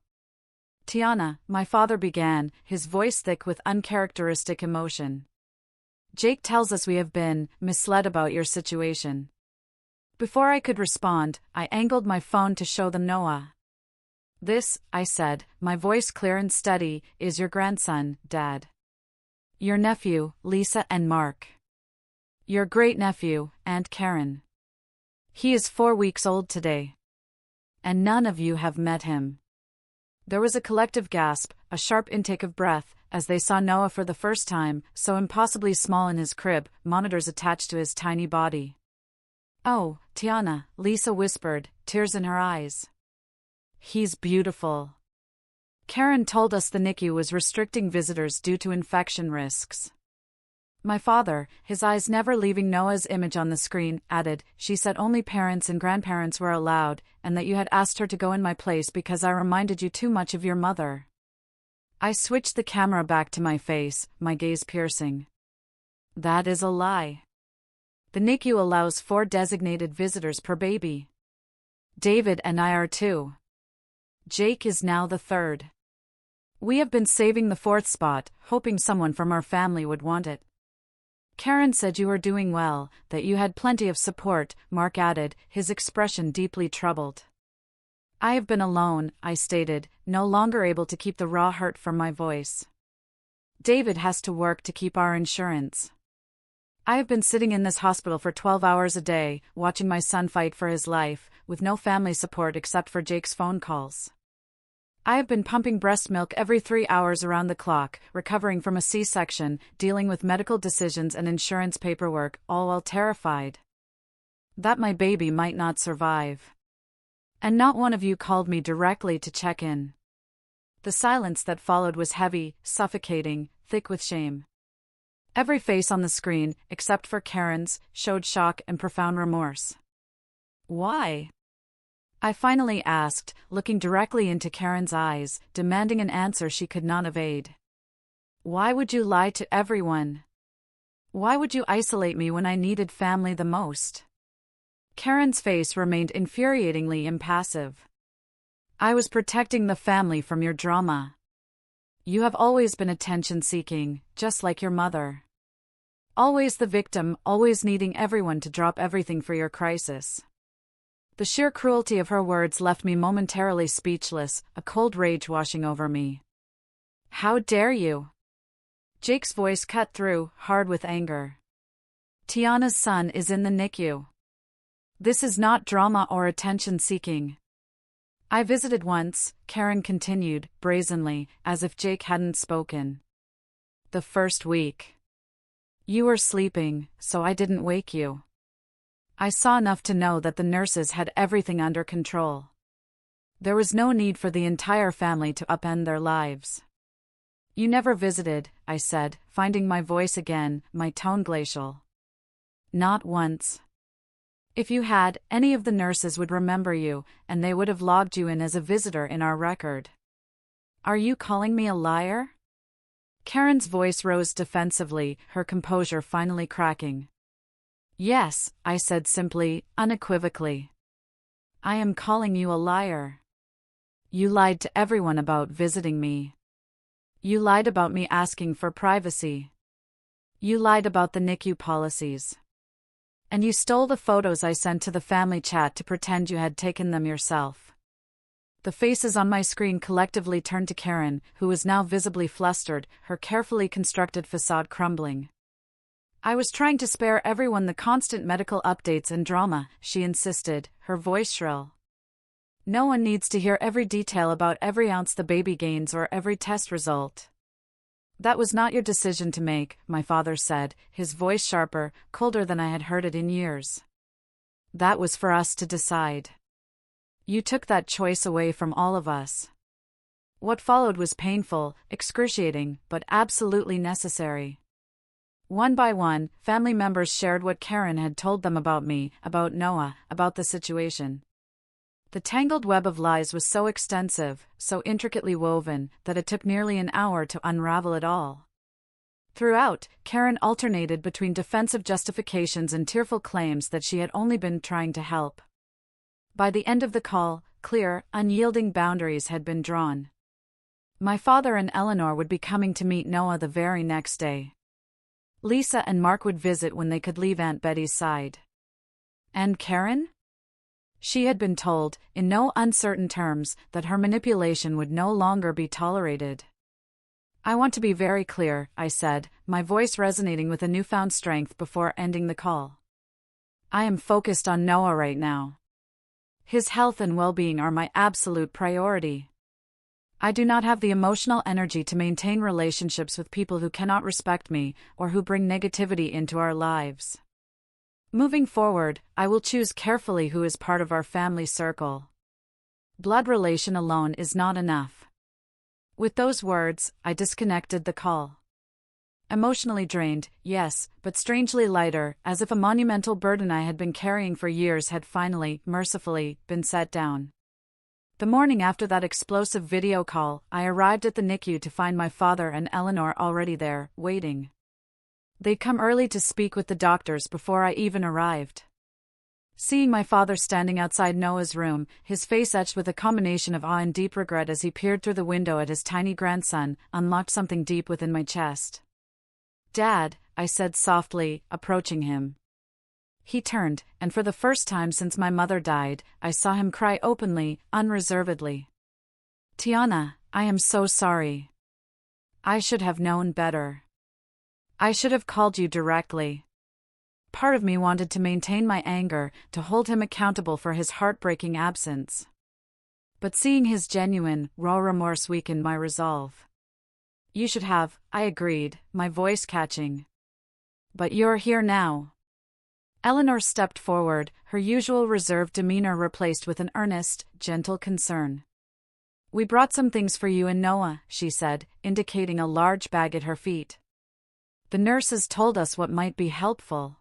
Tiana, my father began, his voice thick with uncharacteristic emotion. Jake tells us we have been misled about your situation. Before I could respond, I angled my phone to show them Noah. This, I said, my voice clear and steady, is your grandson, Dad. Your nephew, Lisa and Mark. Your great-nephew, Aunt Karen. He is 4 weeks old today. And none of you have met him. There was a collective gasp, a sharp intake of breath, as they saw Noah for the first time, so impossibly small in his crib, monitors attached to his tiny body. Oh, Tiana, Lisa whispered, tears in her eyes. He's beautiful. Karen told us the NICU was restricting visitors due to infection risks. My father, his eyes never leaving Noah's image on the screen, added, she said only parents and grandparents were allowed, and that you had asked her to go in my place because I reminded you too much of your mother. I switched the camera back to my face, my gaze piercing. That is a lie. The NICU allows 4 designated visitors per baby. David and I are 2. Jake is now the 3rd. We have been saving the 4th spot, hoping someone from our family would want it. Karen said you were doing well, that you had plenty of support, Mark added, his expression deeply troubled. I have been alone, I stated, no longer able to keep the raw hurt from my voice. David has to work to keep our insurance. I have been sitting in this hospital for 12 hours a day, watching my son fight for his life, with no family support except for Jake's phone calls. I have been pumping breast milk every 3 hours around the clock, recovering from a C-section, dealing with medical decisions and insurance paperwork, all while terrified that my baby might not survive. And not one of you called me directly to check in. The silence that followed was heavy, suffocating, thick with shame. Every face on the screen, except for Karen's, showed shock and profound remorse. Why? I finally asked, looking directly into Karen's eyes, demanding an answer she could not evade. Why would you lie to everyone? Why would you isolate me when I needed family the most? Karen's face remained infuriatingly impassive. I was protecting the family from your drama. You have always been attention-seeking, just like your mother. Always the victim, always needing everyone to drop everything for your crisis. The sheer cruelty of her words left me momentarily speechless, a cold rage washing over me. How dare you? Jake's voice cut through, hard with anger. Tiana's son is in the NICU. This is not drama or attention-seeking. I visited once, Karen continued, brazenly, as if Jake hadn't spoken. The first week. You were sleeping, so I didn't wake you. I saw enough to know that the nurses had everything under control. There was no need for the entire family to upend their lives. You never visited, I said, finding my voice again, my tone glacial. Not once. If you had, any of the nurses would remember you, and they would have logged you in as a visitor in our record. Are you calling me a liar? Karen's voice rose defensively, her composure finally cracking. Yes, I said simply, unequivocally. I am calling you a liar. You lied to everyone about visiting me. You lied about me asking for privacy. You lied about the NICU policies. And you stole the photos I sent to the family chat to pretend you had taken them yourself. The faces on my screen collectively turned to Karen, who was now visibly flustered, her carefully constructed facade crumbling. I was trying to spare everyone the constant medical updates and drama, she insisted, her voice shrill. No one needs to hear every detail about every ounce the baby gains or every test result. That was not your decision to make, my father said, his voice sharper, colder than I had heard it in years. That was for us to decide. You took that choice away from all of us. What followed was painful, excruciating, but absolutely necessary. One by one, family members shared what Karen had told them about me, about Noah, about the situation. The tangled web of lies was so extensive, so intricately woven, that it took nearly an hour to unravel it all. Throughout, Karen alternated between defensive justifications and tearful claims that she had only been trying to help. By the end of the call, clear, unyielding boundaries had been drawn. My father and Eleanor would be coming to meet Noah the very next day. Lisa and Mark would visit when they could leave Aunt Betty's side. And Karen? She had been told, in no uncertain terms, that her manipulation would no longer be tolerated. I want to be very clear, I said, my voice resonating with a newfound strength before ending the call. I am focused on Noah right now. His health and well-being are my absolute priority. I do not have the emotional energy to maintain relationships with people who cannot respect me, or who bring negativity into our lives. Moving forward, I will choose carefully who is part of our family circle. Blood relation alone is not enough. With those words, I disconnected the call. Emotionally drained, yes, but strangely lighter, as if a monumental burden I had been carrying for years had finally, mercifully, been set down. The morning after that explosive video call, I arrived at the NICU to find my father and Eleanor already there, waiting. They'd come early to speak with the doctors before I even arrived. Seeing my father standing outside Noah's room, his face etched with a combination of awe and deep regret as he peered through the window at his tiny grandson, unlocked something deep within my chest. Dad, I said softly, approaching him. He turned, and for the first time since my mother died, I saw him cry openly, unreservedly. Tiana, I am so sorry. I should have known better. I should have called you directly. Part of me wanted to maintain my anger, to hold him accountable for his heartbreaking absence. But seeing his genuine, raw remorse weakened my resolve. You should have, I agreed, my voice catching. But you're here now. Eleanor stepped forward, her usual reserved demeanor replaced with an earnest, gentle concern. "We brought some things for you and Noah," she said, indicating a large bag at her feet. "The nurses told us what might be helpful."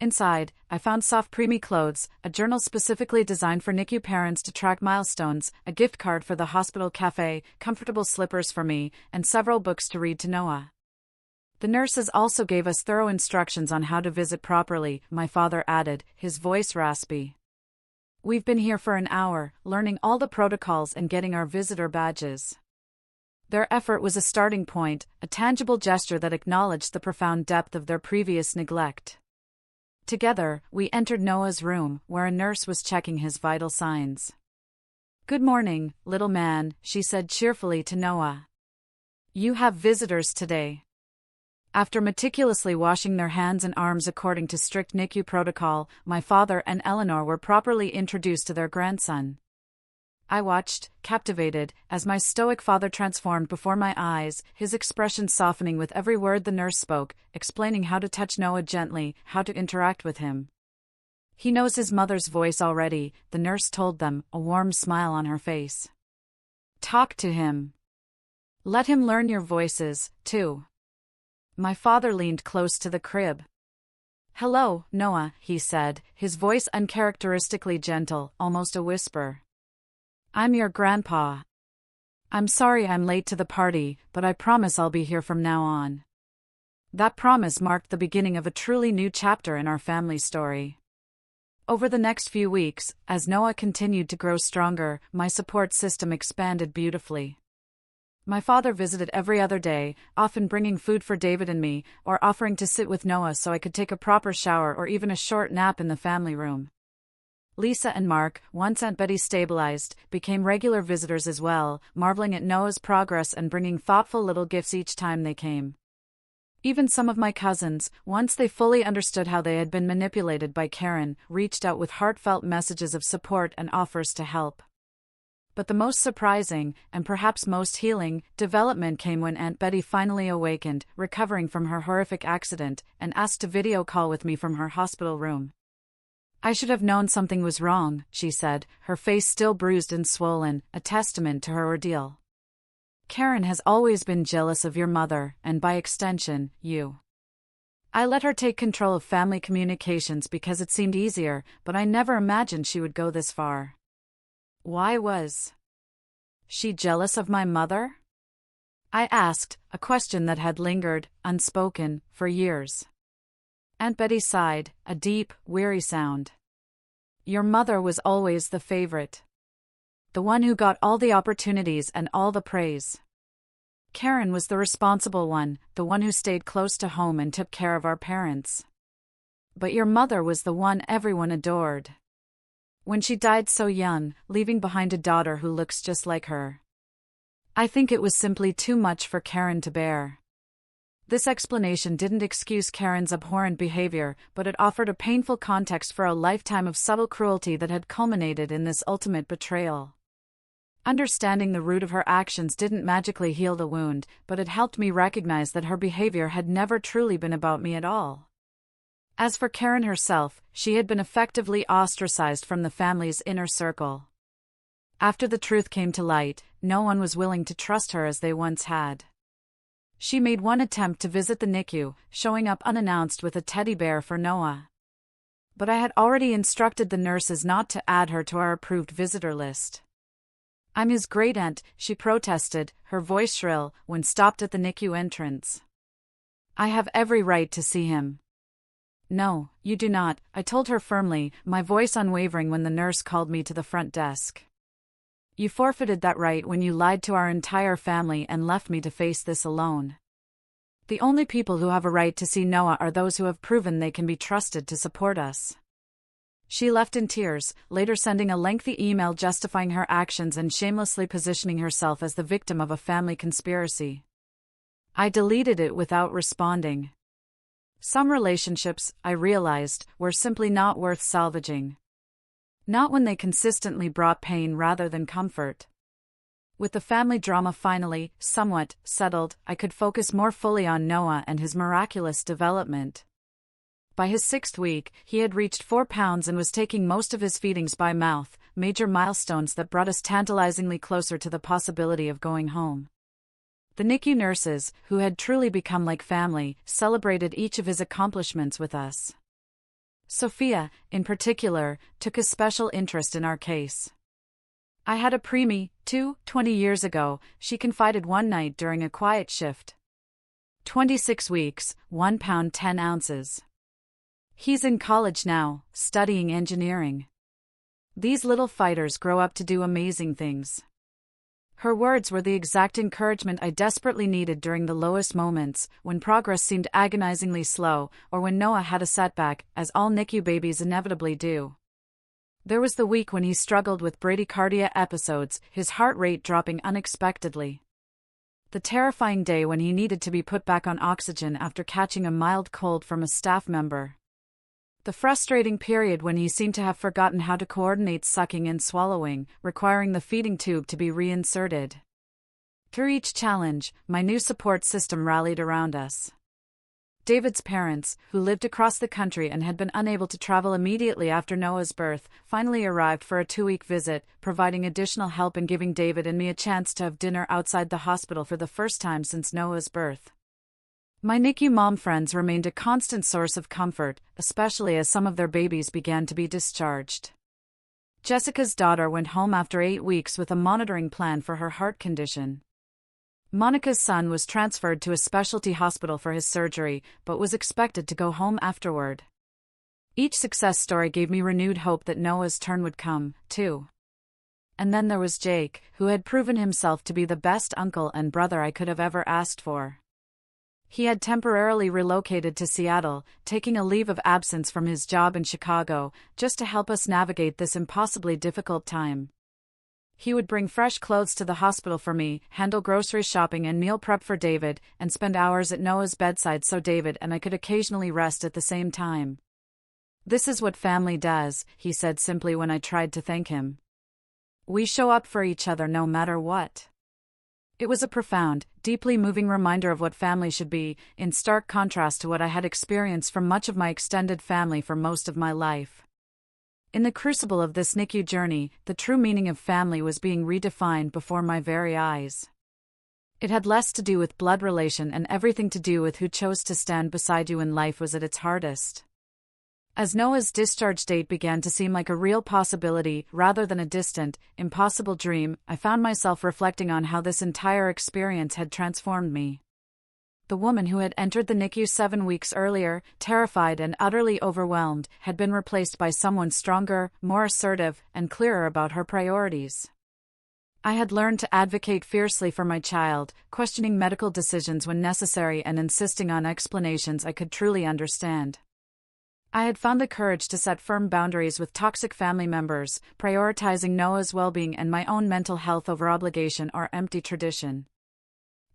Inside, I found soft preemie clothes, a journal specifically designed for NICU parents to track milestones, a gift card for the hospital cafe, comfortable slippers for me, and several books to read to Noah. The nurses also gave us thorough instructions on how to visit properly, my father added, his voice raspy. "We've been here for an hour, learning all the protocols and getting our visitor badges." Their effort was a starting point, a tangible gesture that acknowledged the profound depth of their previous neglect. Together, we entered Noah's room, where a nurse was checking his vital signs. "Good morning, little man," she said cheerfully to Noah. "You have visitors today." After meticulously washing their hands and arms according to strict NICU protocol, my father and Eleanor were properly introduced to their grandson. I watched, captivated, as my stoic father transformed before my eyes, his expression softening with every word the nurse spoke, explaining how to touch Noah gently, how to interact with him. "He knows his mother's voice already," the nurse told them, a warm smile on her face. "Talk to him. Let him learn your voices, too." My father leaned close to the crib. "Hello, Noah," he said, his voice uncharacteristically gentle, almost a whisper. "I'm your grandpa. I'm sorry I'm late to the party, but I promise I'll be here from now on." That promise marked the beginning of a truly new chapter in our family story. Over the next few weeks, as Noah continued to grow stronger, my support system expanded beautifully. My father visited every other day, often bringing food for David and me, or offering to sit with Noah so I could take a proper shower or even a short nap in the family room. Lisa and Mark, once Aunt Betty stabilized, became regular visitors as well, marveling at Noah's progress and bringing thoughtful little gifts each time they came. Even some of my cousins, once they fully understood how they had been manipulated by Karen, reached out with heartfelt messages of support and offers to help. But the most surprising, and perhaps most healing, development came when Aunt Betty finally awakened, recovering from her horrific accident, and asked to video call with me from her hospital room. "I should have known something was wrong," she said, her face still bruised and swollen, a testament to her ordeal. "Karen has always been jealous of your mother, and by extension, you. I let her take control of family communications because it seemed easier, but I never imagined she would go this far." "Why was she jealous of my mother?" I asked, a question that had lingered, unspoken, for years. Aunt Betty sighed, a deep, weary sound. "Your mother was always the favorite. The one who got all the opportunities and all the praise. Karen was the responsible one, the one who stayed close to home and took care of our parents. But your mother was the one everyone adored. When she died so young, leaving behind a daughter who looks just like her. I think it was simply too much for Karen to bear." This explanation didn't excuse Karen's abhorrent behavior, but it offered a painful context for a lifetime of subtle cruelty that had culminated in this ultimate betrayal. Understanding the root of her actions didn't magically heal the wound, but it helped me recognize that her behavior had never truly been about me at all. As for Karen herself, she had been effectively ostracized from the family's inner circle. After the truth came to light, no one was willing to trust her as they once had. She made one attempt to visit the NICU, showing up unannounced with a teddy bear for Noah. But I had already instructed the nurses not to add her to our approved visitor list. "I'm his great-aunt," she protested, her voice shrill, when stopped at the NICU entrance. "I have every right to see him." "No, you do not," I told her firmly, my voice unwavering when the nurse called me to the front desk. "You forfeited that right when you lied to our entire family and left me to face this alone. The only people who have a right to see Noah are those who have proven they can be trusted to support us." She left in tears, later sending a lengthy email justifying her actions and shamelessly positioning herself as the victim of a family conspiracy. I deleted it without responding. Some relationships, I realized, were simply not worth salvaging. Not when they consistently brought pain rather than comfort. With the family drama finally, somewhat, settled, I could focus more fully on Noah and his miraculous development. By his 6th week, he had reached 4 pounds and was taking most of his feedings by mouth, major milestones that brought us tantalizingly closer to the possibility of going home. The NICU nurses, who had truly become like family, celebrated each of his accomplishments with us. Sophia, in particular, took a special interest in our case. "I had a preemie, too, 20 years ago," she confided one night during a quiet shift. 26 weeks, 1 pound 10 ounces. "He's in college now, studying engineering. These little fighters grow up to do amazing things." Her words were the exact encouragement I desperately needed during the lowest moments, when progress seemed agonizingly slow, or when Noah had a setback, as all NICU babies inevitably do. There was the week when he struggled with bradycardia episodes, his heart rate dropping unexpectedly. The terrifying day when he needed to be put back on oxygen after catching a mild cold from a staff member. The frustrating period when he seemed to have forgotten how to coordinate sucking and swallowing, requiring the feeding tube to be reinserted. Through each challenge, my new support system rallied around us. David's parents, who lived across the country and had been unable to travel immediately after Noah's birth, finally arrived for a 2-week visit, providing additional help and giving David and me a chance to have dinner outside the hospital for the first time since Noah's birth. My NICU mom friends remained a constant source of comfort, especially as some of their babies began to be discharged. Jessica's daughter went home after 8 weeks with a monitoring plan for her heart condition. Monica's son was transferred to a specialty hospital for his surgery, but was expected to go home afterward. Each success story gave me renewed hope that Noah's turn would come, too. And then there was Jake, who had proven himself to be the best uncle and brother I could have ever asked for. He had temporarily relocated to Seattle, taking a leave of absence from his job in Chicago, just to help us navigate this impossibly difficult time. He would bring fresh clothes to the hospital for me, handle grocery shopping and meal prep for David, and spend hours at Noah's bedside so David and I could occasionally rest at the same time. "This is what family does," he said simply when I tried to thank him. "We show up for each other no matter what." It was a profound, deeply moving reminder of what family should be, in stark contrast to what I had experienced from much of my extended family for most of my life. In the crucible of this NICU journey, the true meaning of family was being redefined before my very eyes. It had less to do with blood relation and everything to do with who chose to stand beside you when life was at its hardest. As Noah's discharge date began to seem like a real possibility rather than a distant, impossible dream, I found myself reflecting on how this entire experience had transformed me. The woman who had entered the NICU 7 weeks earlier, terrified and utterly overwhelmed, had been replaced by someone stronger, more assertive, and clearer about her priorities. I had learned to advocate fiercely for my child, questioning medical decisions when necessary and insisting on explanations I could truly understand. I had found the courage to set firm boundaries with toxic family members, prioritizing Noah's well-being and my own mental health over obligation or empty tradition.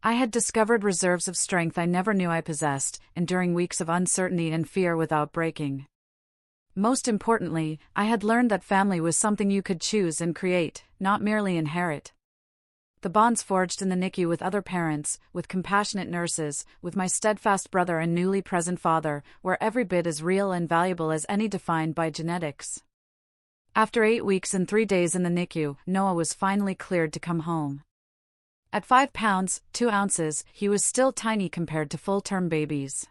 I had discovered reserves of strength I never knew I possessed, enduring weeks of uncertainty and fear without breaking. Most importantly, I had learned that family was something you could choose and create, not merely inherit. The bonds forged in the NICU with other parents, with compassionate nurses, with my steadfast brother and newly present father, were every bit as real and valuable as any defined by genetics. After 8 weeks and 3 days in the NICU, Noah was finally cleared to come home. At 5 pounds, 2 ounces, he was still tiny compared to full-term babies.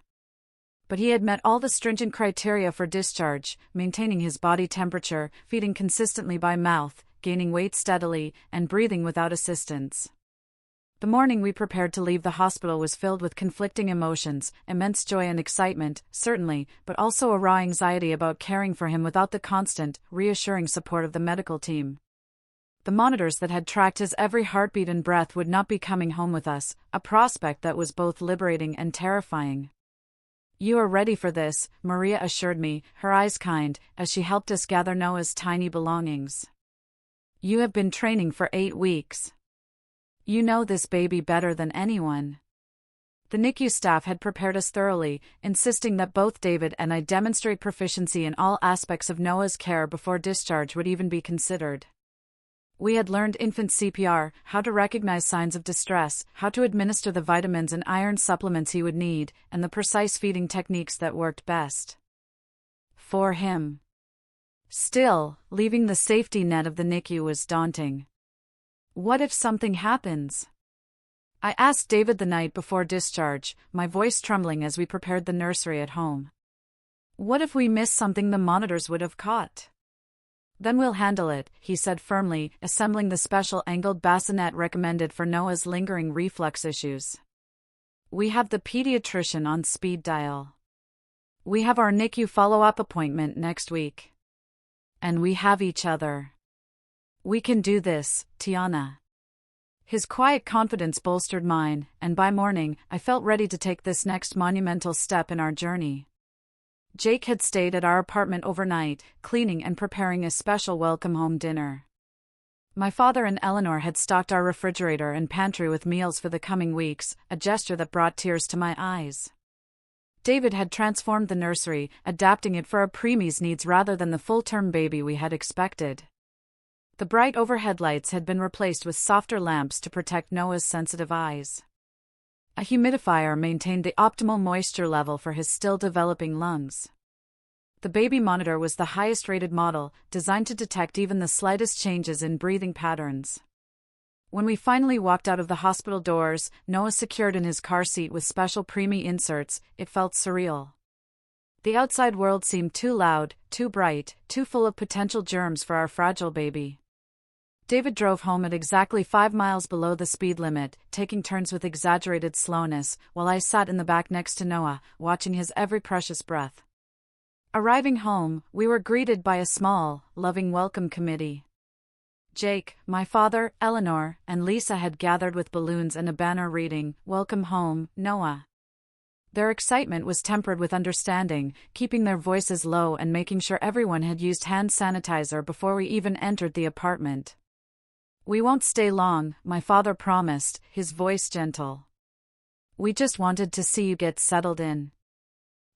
But he had met all the stringent criteria for discharge, maintaining his body temperature, feeding consistently by mouth, gaining weight steadily, and breathing without assistance. The morning we prepared to leave the hospital was filled with conflicting emotions, immense joy and excitement, certainly, but also a raw anxiety about caring for him without the constant, reassuring support of the medical team. The monitors that had tracked his every heartbeat and breath would not be coming home with us, a prospect that was both liberating and terrifying. "You are ready for this," Maria assured me, her eyes kind, as she helped us gather Noah's tiny belongings. "You have been training for 8 weeks. You know this baby better than anyone." The NICU staff had prepared us thoroughly, insisting that both David and I demonstrate proficiency in all aspects of Noah's care before discharge would even be considered. We had learned infant CPR, how to recognize signs of distress, how to administer the vitamins and iron supplements he would need, and the precise feeding techniques that worked best for him. Still, leaving the safety net of the NICU was daunting. What if something happens? I asked David the night before discharge, my voice trembling as we prepared the nursery at home. What if we miss something the monitors would have caught? Then we'll handle it, he said firmly, assembling the special angled bassinet recommended for Noah's lingering reflux issues. We have the pediatrician on speed dial. We have our NICU follow-up appointment next week. And we have each other. We can do this, Tiana. His quiet confidence bolstered mine, and by morning, I felt ready to take this next monumental step in our journey. Jake had stayed at our apartment overnight, cleaning and preparing a special welcome-home dinner. My father and Eleanor had stocked our refrigerator and pantry with meals for the coming weeks, a gesture that brought tears to my eyes. David had transformed the nursery, adapting it for a preemie's needs rather than the full-term baby we had expected. The bright overhead lights had been replaced with softer lamps to protect Noah's sensitive eyes. A humidifier maintained the optimal moisture level for his still-developing lungs. The baby monitor was the highest-rated model, designed to detect even the slightest changes in breathing patterns. When we finally walked out of the hospital doors, Noah secured in his car seat with special preemie inserts, it felt surreal. The outside world seemed too loud, too bright, too full of potential germs for our fragile baby. David drove home at exactly 5 miles below the speed limit, taking turns with exaggerated slowness, while I sat in the back next to Noah, watching his every precious breath. Arriving home, we were greeted by a small, loving welcome committee. Jake, my father, Eleanor, and Lisa had gathered with balloons and a banner reading, "Welcome home, Noah." Their excitement was tempered with understanding, keeping their voices low and making sure everyone had used hand sanitizer before we even entered the apartment. "We won't stay long," my father promised, his voice gentle. "We just wanted to see you get settled in."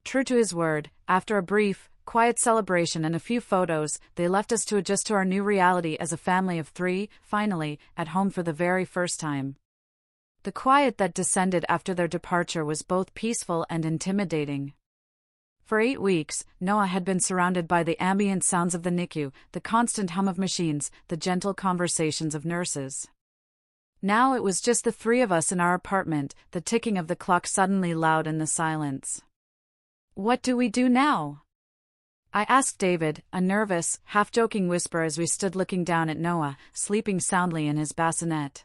True to his word, after a brief, quiet celebration and a few photos, they left us to adjust to our new reality as a family of 3, finally, at home for the very first time. The quiet that descended after their departure was both peaceful and intimidating. For 8 weeks, Noah had been surrounded by the ambient sounds of the NICU, the constant hum of machines, the gentle conversations of nurses. Now it was just the 3 of us in our apartment, the ticking of the clock suddenly loud in the silence. "What do we do now?" I asked David, a nervous, half-joking whisper as we stood looking down at Noah, sleeping soundly in his bassinet.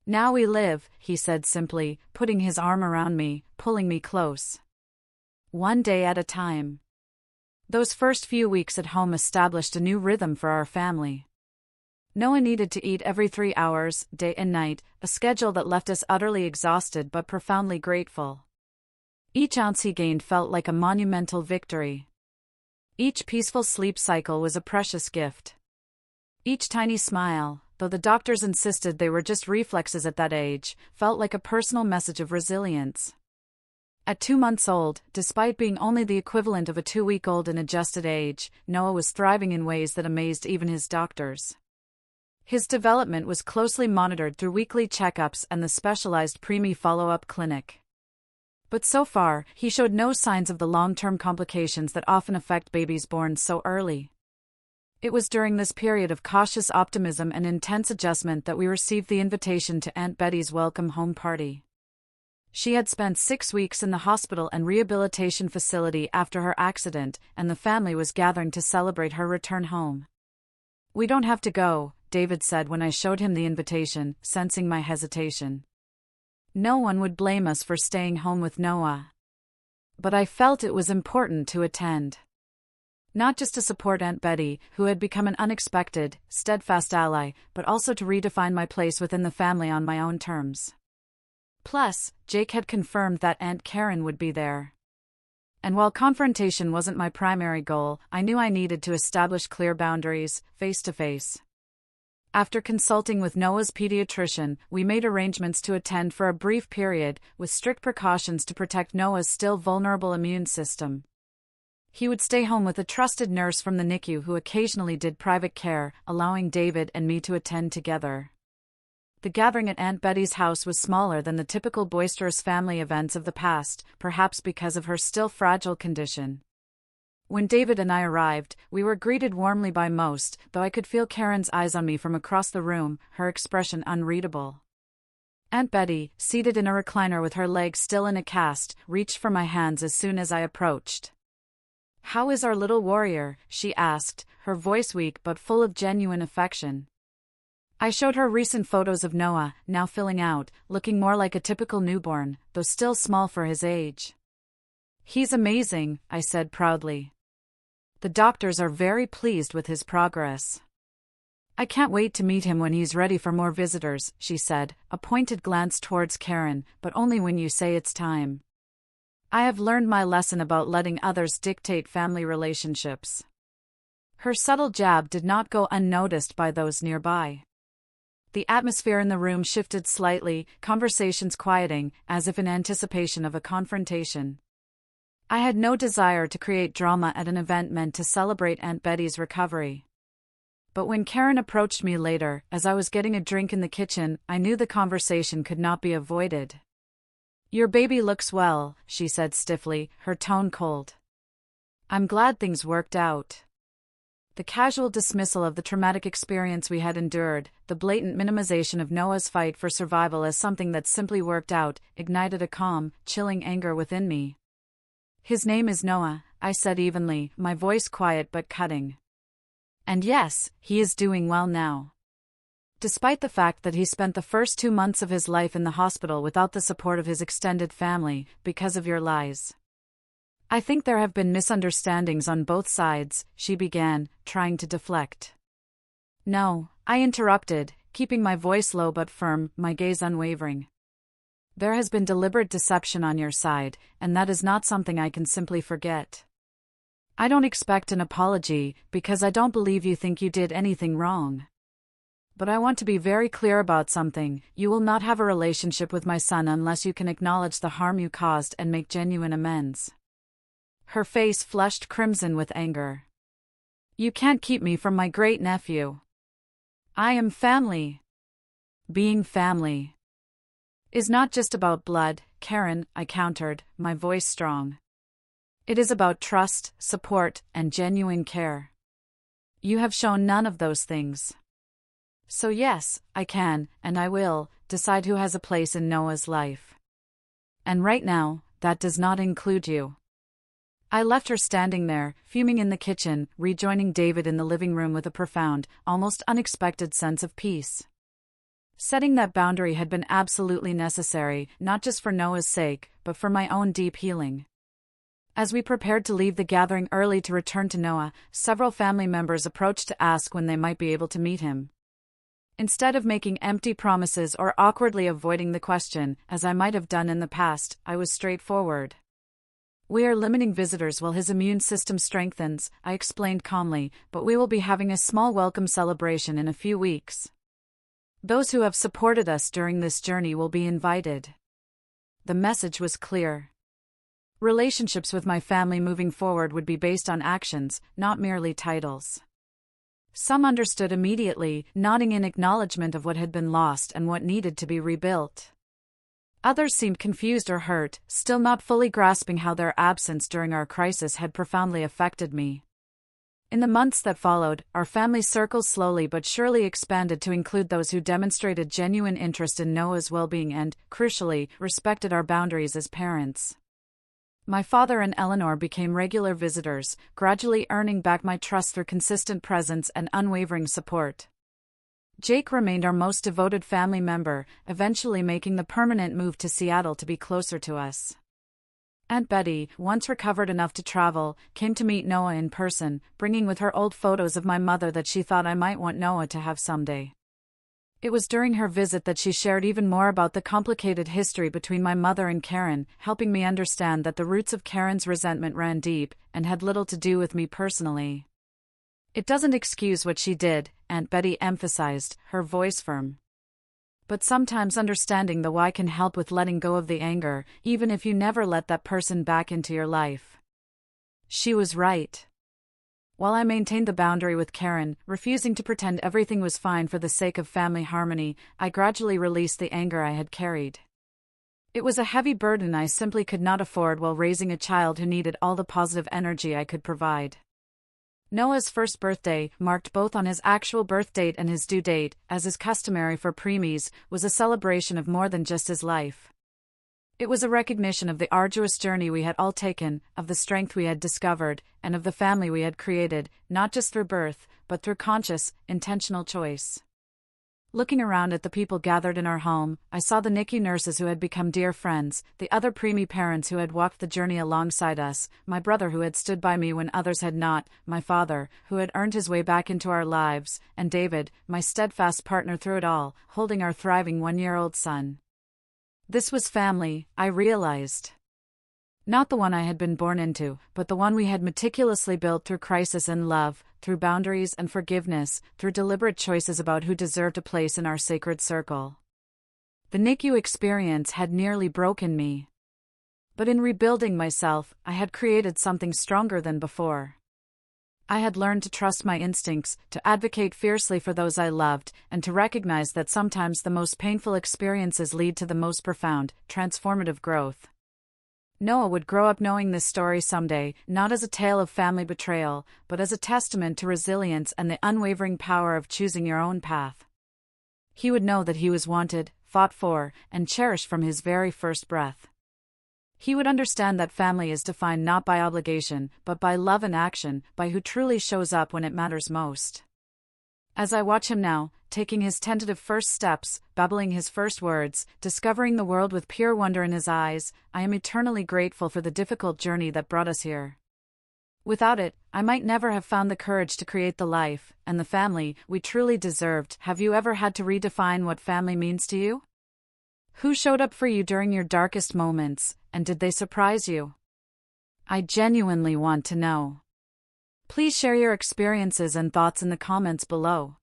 "Now we live," he said simply, putting his arm around me, pulling me close. One day at a time. Those first few weeks at home established a new rhythm for our family. Noah needed to eat every 3 hours, day and night, a schedule that left us utterly exhausted but profoundly grateful. Each ounce he gained felt like a monumental victory. Each peaceful sleep cycle was a precious gift. Each tiny smile, though the doctors insisted they were just reflexes at that age, felt like a personal message of resilience. At 2 months old, despite being only the equivalent of a 2-week-old in adjusted age, Noah was thriving in ways that amazed even his doctors. His development was closely monitored through weekly checkups and the specialized preemie follow-up clinic. But so far, he showed no signs of the long-term complications that often affect babies born so early. It was during this period of cautious optimism and intense adjustment that we received the invitation to Aunt Betty's welcome home party. She had spent 6 weeks in the hospital and rehabilitation facility after her accident, and the family was gathering to celebrate her return home. "We don't have to go," David said when I showed him the invitation, sensing my hesitation. No one would blame us for staying home with Noah. But I felt it was important to attend. Not just to support Aunt Betty, who had become an unexpected, steadfast ally, but also to redefine my place within the family on my own terms. Plus, Jake had confirmed that Aunt Karen would be there. And while confrontation wasn't my primary goal, I knew I needed to establish clear boundaries, face to face. After consulting with Noah's pediatrician, we made arrangements to attend for a brief period, with strict precautions to protect Noah's still vulnerable immune system. He would stay home with a trusted nurse from the NICU who occasionally did private care, allowing David and me to attend together. The gathering at Aunt Betty's house was smaller than the typical boisterous family events of the past, perhaps because of her still fragile condition. When David and I arrived, we were greeted warmly by most, though I could feel Karen's eyes on me from across the room, her expression unreadable. Aunt Betty, seated in a recliner with her legs still in a cast, reached for my hands as soon as I approached. "How is our little warrior?" she asked, her voice weak but full of genuine affection. I showed her recent photos of Noah, now filling out, looking more like a typical newborn, though still small for his age. "He's amazing," I said proudly. "The doctors are very pleased with his progress." "I can't wait to meet him when he's ready for more visitors," she said, a pointed glance towards Karen, "but only when you say it's time. I have learned my lesson about letting others dictate family relationships." Her subtle jab did not go unnoticed by those nearby. The atmosphere in the room shifted slightly, conversations quieting, as if in anticipation of a confrontation. I had no desire to create drama at an event meant to celebrate Aunt Betty's recovery. But when Karen approached me later, as I was getting a drink in the kitchen, I knew the conversation could not be avoided. "Your baby looks well," she said stiffly, her tone cold. "I'm glad things worked out." The casual dismissal of the traumatic experience we had endured, the blatant minimization of Noah's fight for survival as something that simply worked out, ignited a calm, chilling anger within me. "His name is Noah," I said evenly, my voice quiet but cutting. "And yes, he is doing well now. Despite the fact that he spent the first 2 months of his life in the hospital without the support of his extended family, because of your lies. I think there have been misunderstandings on both sides," she began, trying to deflect. "No," I interrupted, keeping my voice low but firm, my gaze unwavering. "There has been deliberate deception on your side, and that is not something I can simply forget. I don't expect an apology, because I don't believe you think you did anything wrong. But I want to be very clear about something: you will not have a relationship with my son unless you can acknowledge the harm you caused and make genuine amends." Her face flushed crimson with anger. "You can't keep me from my great-nephew. I am family. Being family is not just about blood, Karen," I countered, my voice strong. "It is about trust, support, and genuine care. You have shown none of those things. So yes, I can, and I will, decide who has a place in Noah's life. And right now, that does not include you." I left her standing there, fuming in the kitchen, rejoining David in the living room with a profound, almost unexpected sense of peace. Setting that boundary had been absolutely necessary, not just for Noah's sake, but for my own deep healing. As we prepared to leave the gathering early to return to Noah, several family members approached to ask when they might be able to meet him. Instead of making empty promises or awkwardly avoiding the question, as I might have done in the past, I was straightforward. "We are limiting visitors while his immune system strengthens," I explained calmly, "but we will be having a small welcome celebration in a few weeks. Those who have supported us during this journey will be invited." The message was clear. Relationships with my family moving forward would be based on actions, not merely titles. Some understood immediately, nodding in acknowledgement of what had been lost and what needed to be rebuilt. Others seemed confused or hurt, still not fully grasping how their absence during our crisis had profoundly affected me. In the months that followed, our family circles slowly but surely expanded to include those who demonstrated genuine interest in Noah's well-being and, crucially, respected our boundaries as parents. My father and Eleanor became regular visitors, gradually earning back my trust through consistent presence and unwavering support. Jake remained our most devoted family member, eventually making the permanent move to Seattle to be closer to us. Aunt Betty, once recovered enough to travel, came to meet Noah in person, bringing with her old photos of my mother that she thought I might want Noah to have someday. It was during her visit that she shared even more about the complicated history between my mother and Karen, helping me understand that the roots of Karen's resentment ran deep and had little to do with me personally. "It doesn't excuse what she did," Aunt Betty emphasized, her voice firm. "But sometimes understanding the why can help with letting go of the anger, even if you never let that person back into your life." She was right. While I maintained the boundary with Karen, refusing to pretend everything was fine for the sake of family harmony, I gradually released the anger I had carried. It was a heavy burden I simply could not afford while raising a child who needed all the positive energy I could provide. Noah's first birthday, marked both on his actual birth date and his due date, as is customary for preemies, was a celebration of more than just his life. It was a recognition of the arduous journey we had all taken, of the strength we had discovered, and of the family we had created, not just through birth, but through conscious, intentional choice. Looking around at the people gathered in our home, I saw the NICU nurses who had become dear friends, the other preemie parents who had walked the journey alongside us, my brother who had stood by me when others had not, my father, who had earned his way back into our lives, and David, my steadfast partner through it all, holding our thriving 1-year-old son. This was family, I realized. Not the one I had been born into, but the one we had meticulously built through crisis and love, through boundaries and forgiveness, through deliberate choices about who deserved a place in our sacred circle. The NICU experience had nearly broken me. But in rebuilding myself, I had created something stronger than before. I had learned to trust my instincts, to advocate fiercely for those I loved, and to recognize that sometimes the most painful experiences lead to the most profound, transformative growth. Noah would grow up knowing this story someday, not as a tale of family betrayal, but as a testament to resilience and the unwavering power of choosing your own path. He would know that he was wanted, fought for, and cherished from his very first breath. He would understand that family is defined not by obligation, but by love and action, by who truly shows up when it matters most. As I watch him now, taking his tentative first steps, babbling his first words, discovering the world with pure wonder in his eyes, I am eternally grateful for the difficult journey that brought us here. Without it, I might never have found the courage to create the life, and the family, we truly deserved. Have you ever had to redefine what family means to you? Who showed up for you during your darkest moments, and did they surprise you? I genuinely want to know. Please share your experiences and thoughts in the comments below.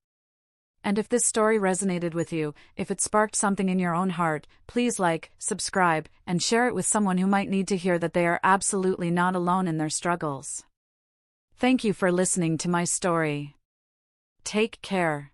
And if this story resonated with you, if it sparked something in your own heart, please like, subscribe, and share it with someone who might need to hear that they are absolutely not alone in their struggles. Thank you for listening to my story. Take care.